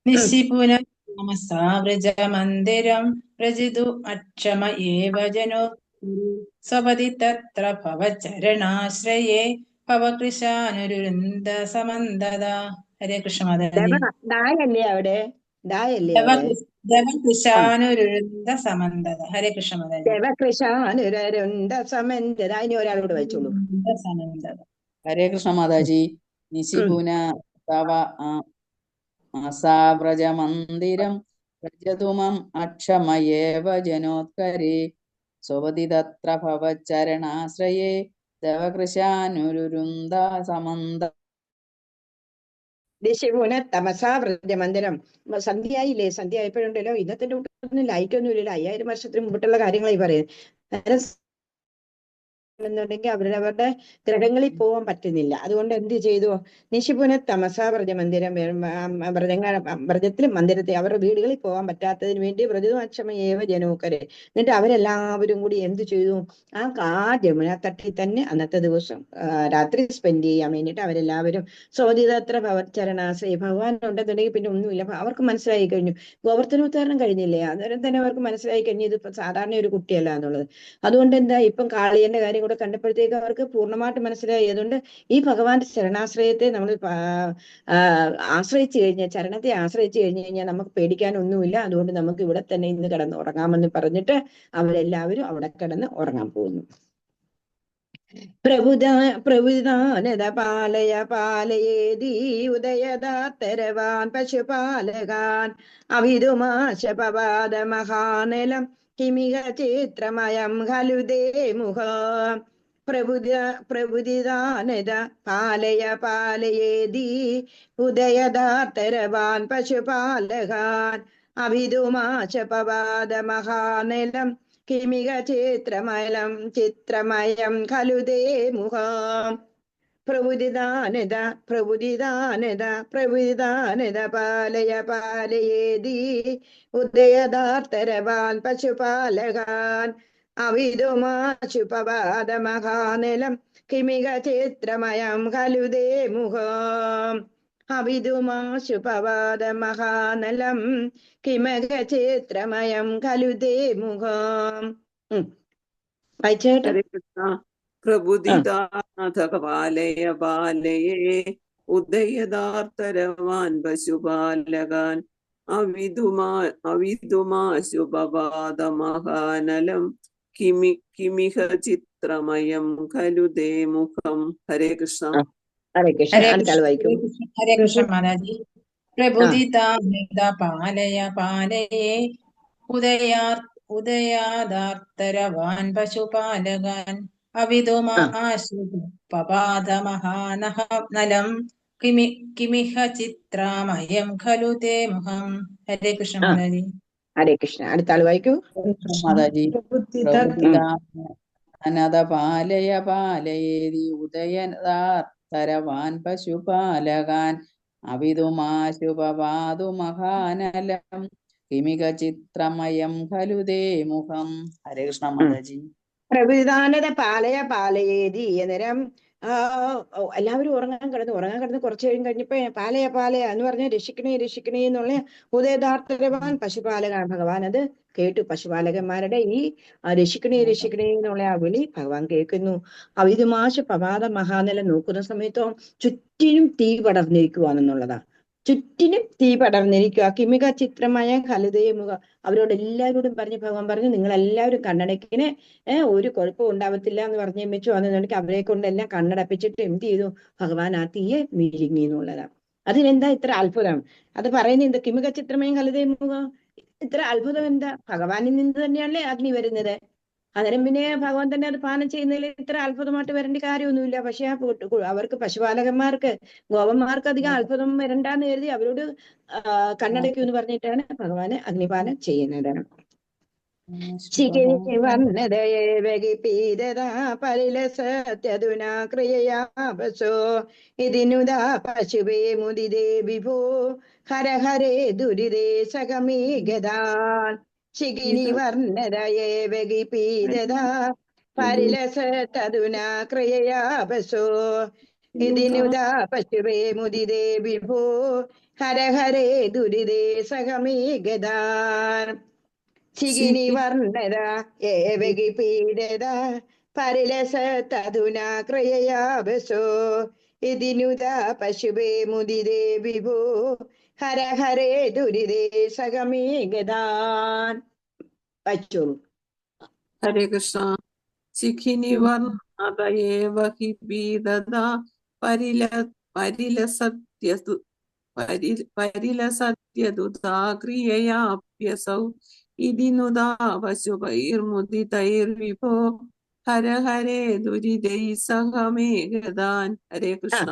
നിശിപുന തമസാ വ്രജമന്ദിരം വ്രജിതു അക്ഷമ ഏവ ജനോ സ്വപതി തത്ര ഭവചരണാശ്രയേ ഭവകൃശാനുരുരുന്ദ സമന്തദാ. ഹരേ കൃഷ്ണ മാതാജി. ഡായല്ലേ അവിടെ? ഡായല്ലേ അവിടെ? ദേവകൃശാനുരുണ്ട സമന്തത. ഹരേ കൃഷ്ണ മാതാജി. ദേവകൃശാനുരുണ്ട സമന്തത. ഇനി ഒരാളോട് വായിച്ചോളൂ. സമന്തത. ഹരേ കൃഷ്ണ മാതാജി. നിശിപുന തവ ആസാവ്രജമന്ദിരം വ്രജതുമം അക്ഷമയേവ ജനോത്കരേ സ്വപതി തത്ര ഭവച്ചരണാശ്രയേ ദേവകൃശാനുരുരുന്ദ സമന്ത. ദിശപുന തമസാ വ്രജമന്ദിരം. സന്ധ്യയായില്ലേ? സന്ധ്യ ആയപ്പോഴുണ്ടല്ലോ, ഇന്നത്തെ കൂട്ടൊന്നും ലൈറ്റ് ഒന്നും ഇല്ലല്ലോ. 5000 വർഷത്തിന് മുമ്പിട്ടുള്ള കാര്യങ്ങളായി പറയുന്നത്. എന്നുണ്ടെങ്കിൽ അവരവരുടെ ഗ്രഹങ്ങളിൽ പോകാൻ പറ്റുന്നില്ല. അതുകൊണ്ട് എന്ത് ചെയ്തു? നിശിപുന തമസാ വ്രജമന്ദിരം, വ്രജത്തിലും മന്ദിരത്തെ അവരുടെ വീടുകളിൽ പോകാൻ പറ്റാത്തതിന് വേണ്ടി വ്രജമാക്ഷമയേവ ജനോക്കരെ. എന്നിട്ട് അവരെല്ലാവരും കൂടി എന്ത് ചെയ്തു? ആ ജമുന തട്ടിൽ തന്നെ അന്നത്തെ ദിവസം രാത്രി സ്പെൻഡ് ചെയ്യാൻ വേണ്ടിയിട്ട് അവരെല്ലാവരും സ്വോദിതത്ര ഭവച്ചരണാശ്രയ. ഭഗവാൻ ഉണ്ടെന്നുണ്ടെങ്കിൽ പിന്നെ ഒന്നുമില്ല. അവർക്ക് മനസ്സിലായി കഴിഞ്ഞു, ഗോവർദ്ധനോദ്ധാരണം കഴിഞ്ഞില്ലേ, അന്നേരം തന്നെ അവർക്ക് മനസ്സിലായി കഴിഞ്ഞു ഇതിപ്പോ സാധാരണ ഒരു കുട്ടിയല്ല എന്നുള്ളത്. അതുകൊണ്ട് എന്താ, ഇപ്പം കാളിയന്റെ കാര്യം കണ്ടപ്പോഴത്തേക്ക് അവർക്ക് പൂർണ്ണമായിട്ട് മനസ്സിലായി. അതുകൊണ്ട് ഈ ഭഗവാന്റെ ശരണാശ്രയത്തെ നമ്മൾ ആശ്രയിച്ചു കഴിഞ്ഞാൽ, ചരണത്തെ ആശ്രയിച്ചു കഴിഞ്ഞു കഴിഞ്ഞാൽ നമുക്ക് പേടിക്കാനൊന്നുമില്ല. അതുകൊണ്ട് നമുക്ക് ഇവിടെ തന്നെ ഇന്ന് കിടന്ന് ഉറങ്ങാമെന്ന് പറഞ്ഞിട്ട് അവരെല്ലാവരും അവിടെ കിടന്ന് ഉറങ്ങാൻ പോകുന്നു. പ്രഭുദാനത പാലയ പാലയേതി ഉദയദാത്തരവാൻ പശുപാലകാൻ അവിതുമാശപവാദ മഹാനലം കിമിക ചിത്രമയം ഖലു ദേ മുഖ. പ്രഭുദിദാനത പാലയ പാലയേതി ഉദയദാത്തരവാൻ പശുപാലകാൻ അവിതുമാശപവാദ മഹാനലം കിമിക ചിത്രമയം ഖലു ദേ മുഖ. പ്രഭുദിദാനത പാലയ പാലയേതി ഉദയദാർത്തരവാൻ പശുപാലകാൻ അവിതുമാശുപവാദ മഹാനലം കിമിക ചിത്രമയം ഖലു ദേ മുഖ. അവിതുമാശുപവാദ മഹാനലം കിമക ചിത്രമയം ഖലു ദേ മുഖ. വായിച്ചേട്ടാ. പ്രബുദിതാനാഥ പാലയ പാലയേ ഉദയദാർത്തരവാൻ പശുപാലകാൻ അവിതുമാശുപവാദ മഹാനലം കിമിഹ ചിത്രമയം ഖലു ദേ മുഖം. ഹരേ കൃഷ്ണ. ഹരേ കൃഷ്ണ. ഹരേ കൃഷ്ണ മാതാജി. പ്രബുദിതാനന്ദ പാലയ പാലയേ ഉദയാദാർത്തരവാൻ പശുപാലകാൻ അവിതുമാശുപവാദ മഹാനലം കിമിഹ ചിത്രമയം ഖലു ദേ മുഖം. ഹരേ കൃഷ്ണ മാതാജി. ഹരേ കൃഷ്ണ. അടുത്ത ആൾ വായിക്കൂ. മാതാജി. അനത പാലയ പാലയേതി ഉദയദാർത്തരവാൻ പശുപാലകാൻ അവിതുമാശുപവാദു മഹാനലം കിമിക ചിത്രമയം ഖലു ദേ മുഖം. ഹരേ കൃഷ്ണ മാതാജി. പ്രഭുദാനത പാലയ പാലയേതി. അന്നേരം എല്ലാവരും ഉറങ്ങാൻ കിടന്ന് കുറച്ചു കഴിഞ്ഞപ്പോ പാലയ എന്ന് പറഞ്ഞ രക്ഷിക്കണേ എന്നുള്ള ഉദയദാർത്തരവാൻ പശുപാലകാൻ. ഭഗവാൻ അത് കേട്ടു. പശുപാലകന്മാരുടെ ഈ രക്ഷിക്കണേ എന്നുള്ള ആ വിളി ഭഗവാൻ കേൾക്കുന്നു. അവിതുമാശ പവാദ മഹാനില നോക്കുന്ന സമയത്തോ ചുറ്റിനും തീ പടർന്നിരിക്കുവാണെന്നുള്ളതാ. ചുറ്റിനും തീ പടർന്നിരിക്കുക. കിമിക ചിത്രമായ ഖലുദയമുഖ. അവരോട് എല്ലാവരോടും ഭഗവാൻ പറഞ്ഞു, നിങ്ങളെല്ലാവരും കണ്ണടക്കിന് ഒരു കുഴപ്പം ഉണ്ടാവത്തില്ല എന്ന് പറഞ്ഞു വെച്ചു. അതെന്നുണ്ടെങ്കിൽ അവരെ കൊണ്ടെല്ലാം കണ്ണടപ്പിച്ചിട്ട് എന്ത് ചെയ്തു? ഭഗവാൻ ആ തീയെ മിഴുങ്ങി എന്നുള്ളതാണ്. അതിനെന്താ ഇത്ര അത്ഭുതം? അത് പറയുന്നത് എന്താ? കിമിക ചിത്രമയം ഖലുദയമുഖ. ഇത്ര അത്ഭുതം എന്താ? ഭഗവാനിൽ നിന്ന് തന്നെയല്ലേ അഗ്നി വരുന്നത്. അന്നേരം പിന്നെ ഭഗവാൻ തന്നെ അത് പാനം ചെയ്യുന്നതിൽ ഇത്ര അത്ഭുതമായിട്ട് വരേണ്ട കാര്യമൊന്നുമില്ല. പക്ഷെ അവർക്ക് പശുപാലകന്മാർക്ക്, ഗോപന്മാർക്ക് അധികം അത്ഭുതം വരണ്ടാന്ന് കരുതി അവരോട് കണ്ണടയ്ക്കൂ എന്ന് പറഞ്ഞിട്ടാണ് ഭഗവാന് അഗ്നിപാനം ചെയ്യുന്നത്. ഇതിനുദാ പശുവേ മുദിതേ വിഭോ ഹര ഹരേ ദുരിതേ സകമീ ഗദാൻ ശിഖിനി വർണ്ണരയേവകി പീഡതാ പരിലസതതുനാ ക്രിയയാപസോ ഇതിനുദാ പശുവേ മുദിതേ വിഭോ ഹര ഹരേ ദുരിതേ സകമീ ഗദാൻ ശിഖിനി വർണ്ണര ഏവകി പീഡതാ പരിലസത്തധുനാ ക്രിയയാ ബസോ ഇതിനുത പശുവേ മുദിരേ വിഭോ ഹര ഹരേ ദുരിതേ സഗമേ ഗതാൻ. വായിച്ചോളൂ. ഹരേ കൃഷ്ണ. ശിഖിനി വർണ്ണതയേവ ഹി പീതദാ പരിലസത്യതുതാ ക്രിയയാപ്യസൗ ഇതിനുദാ പശുപൈർമുദിതൈർവിഭോ ഹര ഹരേ ദുരിതൈ സഹമേ ഗതാൻ. ഹരേ കൃഷ്ണ.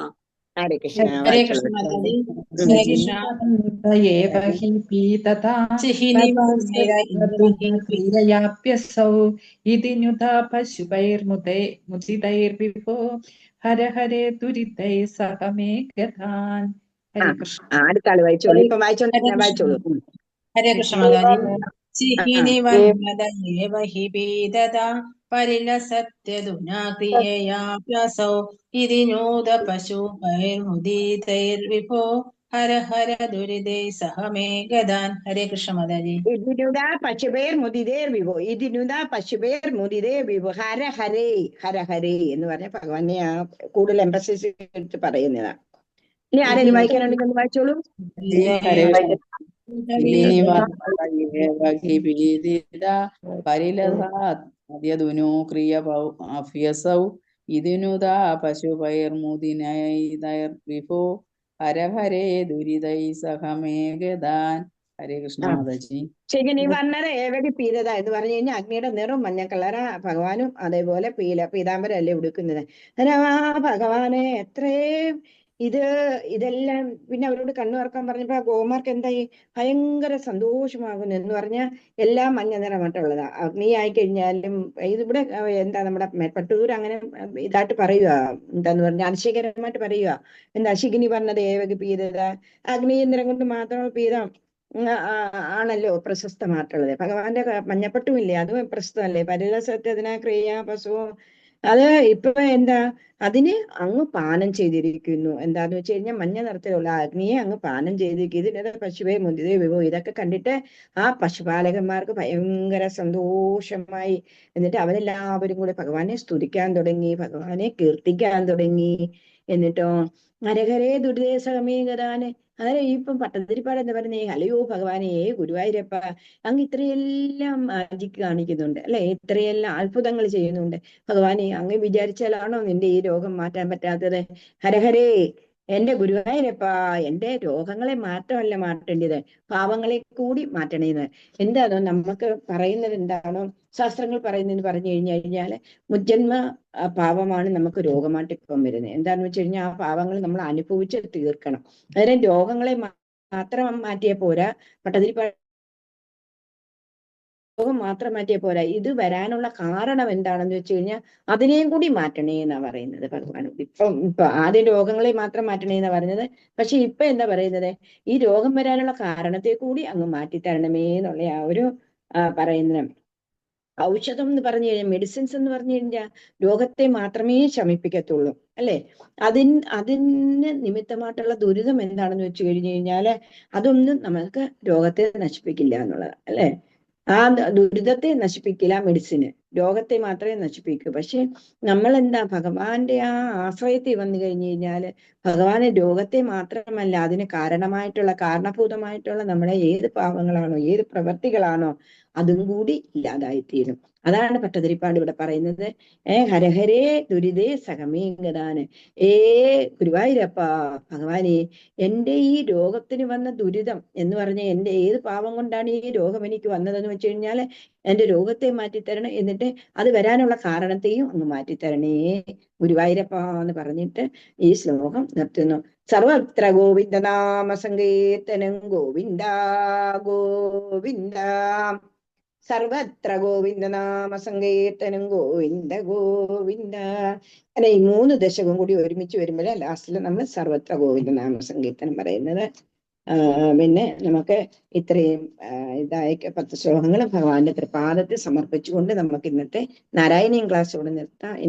ഹരേ കൃഷ്ണ. ഹരേ കൃഷ്ണ മാതാജി. ഹരേ കൃഷ്ണ. ഏവ ഹി പീതതാ ക്രിയയാപ്യസൗ ഇതിനുതാ പശുപൈർമുദിതൈർവിഭോ ഹര ഹരേ ദുരിതൈ സഹമേ ഗതാൻ. ഹരേ കൃഷ്ണ. അടുത്ത ആള് വായിച്ചോളൂ. ഇപ്പൊ വായിച്ചോളൂ. ഹരേ കൃഷ്ണ മാതാജി. സിഹിനി വർണ്ണതയേവ ഹി പീതതാ പരിലസത്യധുനാ ക്രിയയാപ്യസൗ ഇതിനൂത പശുപൈർമുദിതൈർവിഭോ ഹര ഹര ദുരിതൈ സഹമേ ഗതാൻ. ഹരേ കൃഷ്ണ മാതാജി. ഇതിനുദാ പശുപേർ മുദിതേർ വിഭോ ഇതിനുദാ പശുപേർ മുദിതേർ വിഭോ ഹര ഹരേ ഹര ഹരേ എന്ന് പറഞ്ഞ ഭഗവാനെ ആ കൂടുതൽ എംഫസിസ് എടുത്ത് പറയുന്നതാ. ഇനി ആരെങ്കിലും വായിക്കാനുണ്ടെങ്കിൽ ഒന്ന് വായിച്ചോളൂ. പരിലസത്യധുനോ ഇതിനുദാ പശുപൈർമുദിതൈർവിഭോ ഹര ഹരേ ദുരിതൈ സഹമേ ഗതാൻ. ഹരേ കൃഷ്ണ മാതാജി. ശിഖിനി വർണ്ണത ഏവകി പീതത എന്ന് പറഞ്ഞു കഴിഞ്ഞാൽ അഗ്നിയുടെ നിറം മഞ്ഞ കളറ ഭഗവാനും അതേപോലെ പീതാംബരം അല്ലേ ഉടുക്കുന്നത്. ആ ഭഗവാനെ എത്രയും ഇതെല്ലാം പിന്നെ അവരോട് കണ്ണു തുറക്കാൻ പറഞ്ഞപ്പോ ഗോമാർക്ക് എന്തായി ഭയങ്കര സന്തോഷമാകുന്നു എന്ന് പറഞ്ഞാൽ എല്ലാം മഞ്ഞ നിറമായിട്ടുള്ളതാ. അഗ്നി ആയി കഴിഞ്ഞാലും ഇതിവിടെ എന്താ നമ്മുടെ പട്ടൂർ അങ്ങനെ ഇതായിട്ട് പറയുക എന്താന്ന് പറഞ്ഞാൽ അതിശയകരമായിട്ട് പറയുക. എന്താ ശിഖിനി പറഞ്ഞത് ഏവകി പീതത അഗ്നി നിറം കൊണ്ട് മാത്രം പീതം ആണല്ലോ പ്രശസ്തമായിട്ടുള്ളത്. ഭഗവാന്റെ മഞ്ഞപ്പട്ടുമില്ലേ അതും പ്രശസ്തമല്ലേ. പരിലസത്യതിനാ ക്രിയ പശു അത് ഇപ്പൊ എന്താ അതിന് അങ്ങ് പാനം ചെയ്തിരിക്കുന്നു. എന്താന്ന് വെച്ച് കഴിഞ്ഞാൽ മഞ്ഞ നിറത്തിലുള്ള അഗ്നിയെ അങ്ങ് പാനം ചെയ്തിരിക്കും. ഇതിൻ്റെ പശുവേ മുദിതേ വിഭോ ഇതൊക്കെ കണ്ടിട്ട് ആ പശുപാലകന്മാർക്ക് ഭയങ്കര സന്തോഷമായി. എന്നിട്ട് അവരെല്ലാവരും കൂടെ ഭഗവാനെ സ്തുതിക്കാൻ തുടങ്ങി, ഭഗവാനെ കീർത്തിക്കാൻ തുടങ്ങി. എന്നിട്ടോ ഹരഹരേ ദുരിതേ സഹമേ ഗതാന് അന്നേരം ഇപ്പം പട്ടതിരിപ്പാട് എന്താ പറയുന്നേ, അല്ലയോ ഭഗവാനെ ഗുരുവായൂരപ്പ അങ്ങ് ഇത്രയെല്ലാം മാജിക് കാണിക്കുന്നുണ്ട് അല്ലെ, ഇത്രയെല്ലാം അത്ഭുതങ്ങൾ ചെയ്യുന്നുണ്ട് ഭഗവാനെ. അങ്ങ് വിചാരിച്ചാലാണോ നിന്റെ ഈ രോഗം മാറ്റാൻ പറ്റാത്തത്? ഹരഹരേ എന്റെ ഗുരുവായൂരപ്പ എന്റെ രോഗങ്ങളെ മാത്രമല്ല മാറ്റേണ്ടത്, പാവങ്ങളെ കൂടി മാറ്റണേന്ന്. എന്താണോ നമുക്ക് പറയുന്നത്, എന്താണോ ശാസ്ത്രങ്ങൾ പറയുന്നതെന്ന് പറഞ്ഞു കഴിഞ്ഞാല് മുജ്ജന്മ പാവമാണ് നമുക്ക് രോഗമായിട്ട് ഇപ്പം വരുന്നത്. എന്താന്ന് വെച്ച് കഴിഞ്ഞാൽ ആ പാവങ്ങൾ നമ്മൾ അനുഭവിച്ച് തീർക്കണം. അതായത് രോഗങ്ങളെ മാത്രം മാറ്റിയ പോരാ, പട്ടതിരിപ്പാട് രോഗം മാത്രം മാറ്റിയ പോരാ, ഇത് വരാനുള്ള കാരണം എന്താണെന്ന് വെച്ച് കഴിഞ്ഞാൽ അതിനെയും കൂടി മാറ്റണേ എന്നാ പറയുന്നത് ഭഗവാൻ. ഇപ്പൊ ആദ്യം രോഗങ്ങളെ മാത്രം മാറ്റണേ എന്നാ പറയുന്നത്. പക്ഷെ ഇപ്പൊ എന്താ പറയുന്നത്, ഈ രോഗം വരാനുള്ള കാരണത്തെ കൂടി അങ്ങ് മാറ്റിത്തരണമേ എന്നുള്ള ആ ഒരു പറയുന്ന ഔഷധം എന്ന് പറഞ്ഞു കഴിഞ്ഞാൽ, മെഡിസിൻസ് എന്ന് പറഞ്ഞു കഴിഞ്ഞാൽ രോഗത്തെ മാത്രമേ ശമിപ്പിക്കത്തുള്ളൂ അല്ലെ. അതിന് നിമിത്തമായിട്ടുള്ള ദുരിതം എന്താണെന്ന് വെച്ച് കഴിഞ്ഞു കഴിഞ്ഞാല് അതൊന്നും നമുക്ക് രോഗത്തെ നശിപ്പിക്കില്ല എന്നുള്ളത് അല്ലെ. ആ ദുരിതത്തെ നശിപ്പിക്കില്ല മെഡിസിന്, രോഗത്തെ മാത്രമേ നശിപ്പിക്കൂ. പക്ഷെ നമ്മൾ എന്താ ഭഗവാന്റെ ആ ആശ്രയത്തിൽ വന്നു കഴിഞ്ഞു കഴിഞ്ഞാല് ഭഗവാന് രോഗത്തെ മാത്രമല്ല അതിന് കാരണഭൂതമായിട്ടുള്ള നമ്മളെ ഏത് പാവങ്ങളാണോ ഏത് പ്രവർത്തികളാണോ അതും കൂടി ഇല്ലാതായിത്തീരും. അതാണ് പട്ടതിരിപ്പാട് ഇവിടെ പറയുന്നത്. ഹരഹരേ ദുരിതേ സഹമേഗതാന്. ഗുരുവായൂരപ്പ ഭഗവാനെ എന്റെ ഈ രോഗത്തിന് വന്ന ദുരിതം എന്ന് പറഞ്ഞ എന്റെ ഏത് പാവം കൊണ്ടാണ് ഈ രോഗം എനിക്ക് വന്നതെന്ന് വെച്ച് കഴിഞ്ഞാല് എന്റെ രോഗത്തെ മാറ്റിത്തരണം, എന്നിട്ട് അത് വരാനുള്ള കാരണത്തെയും അങ്ങ് മാറ്റിത്തരണേ ഗുരുവായൂരപ്പ എന്ന് പറഞ്ഞിട്ട് ഈ ശ്ലോകം നിർത്തുന്നു. സർവത്ര ഗോവിന്ദ നാമ സങ്കീർത്തനം ഗോവിന്ദ ഗോവിന്ദ. സർവത്ര ഗോവിന്ദ നാമ സങ്കീർത്തനം ഗോവിന്ദ ഗോവിന്ദ. അങ്ങനെ ഈ 3 ദശകം കൂടി ഒരുമിച്ച് വരുമ്പോഴേ ലാസ്റ്റിൽ നമ്മൾ സർവത്ര ഗോവിന്ദ നാമ സങ്കീർത്തനം പറയുന്നത്. പിന്നെ നമുക്ക് ഇത്രയും ഇതായ 10 ശ്ലോകങ്ങൾ ഭഗവാന്റെ തൃപാദത്തിൽ സമർപ്പിച്ചുകൊണ്ട് നമുക്ക് ഇന്നത്തെ നാരായണീയം ക്ലാസ് ഇവിടെ നിർത്താം. ഇനി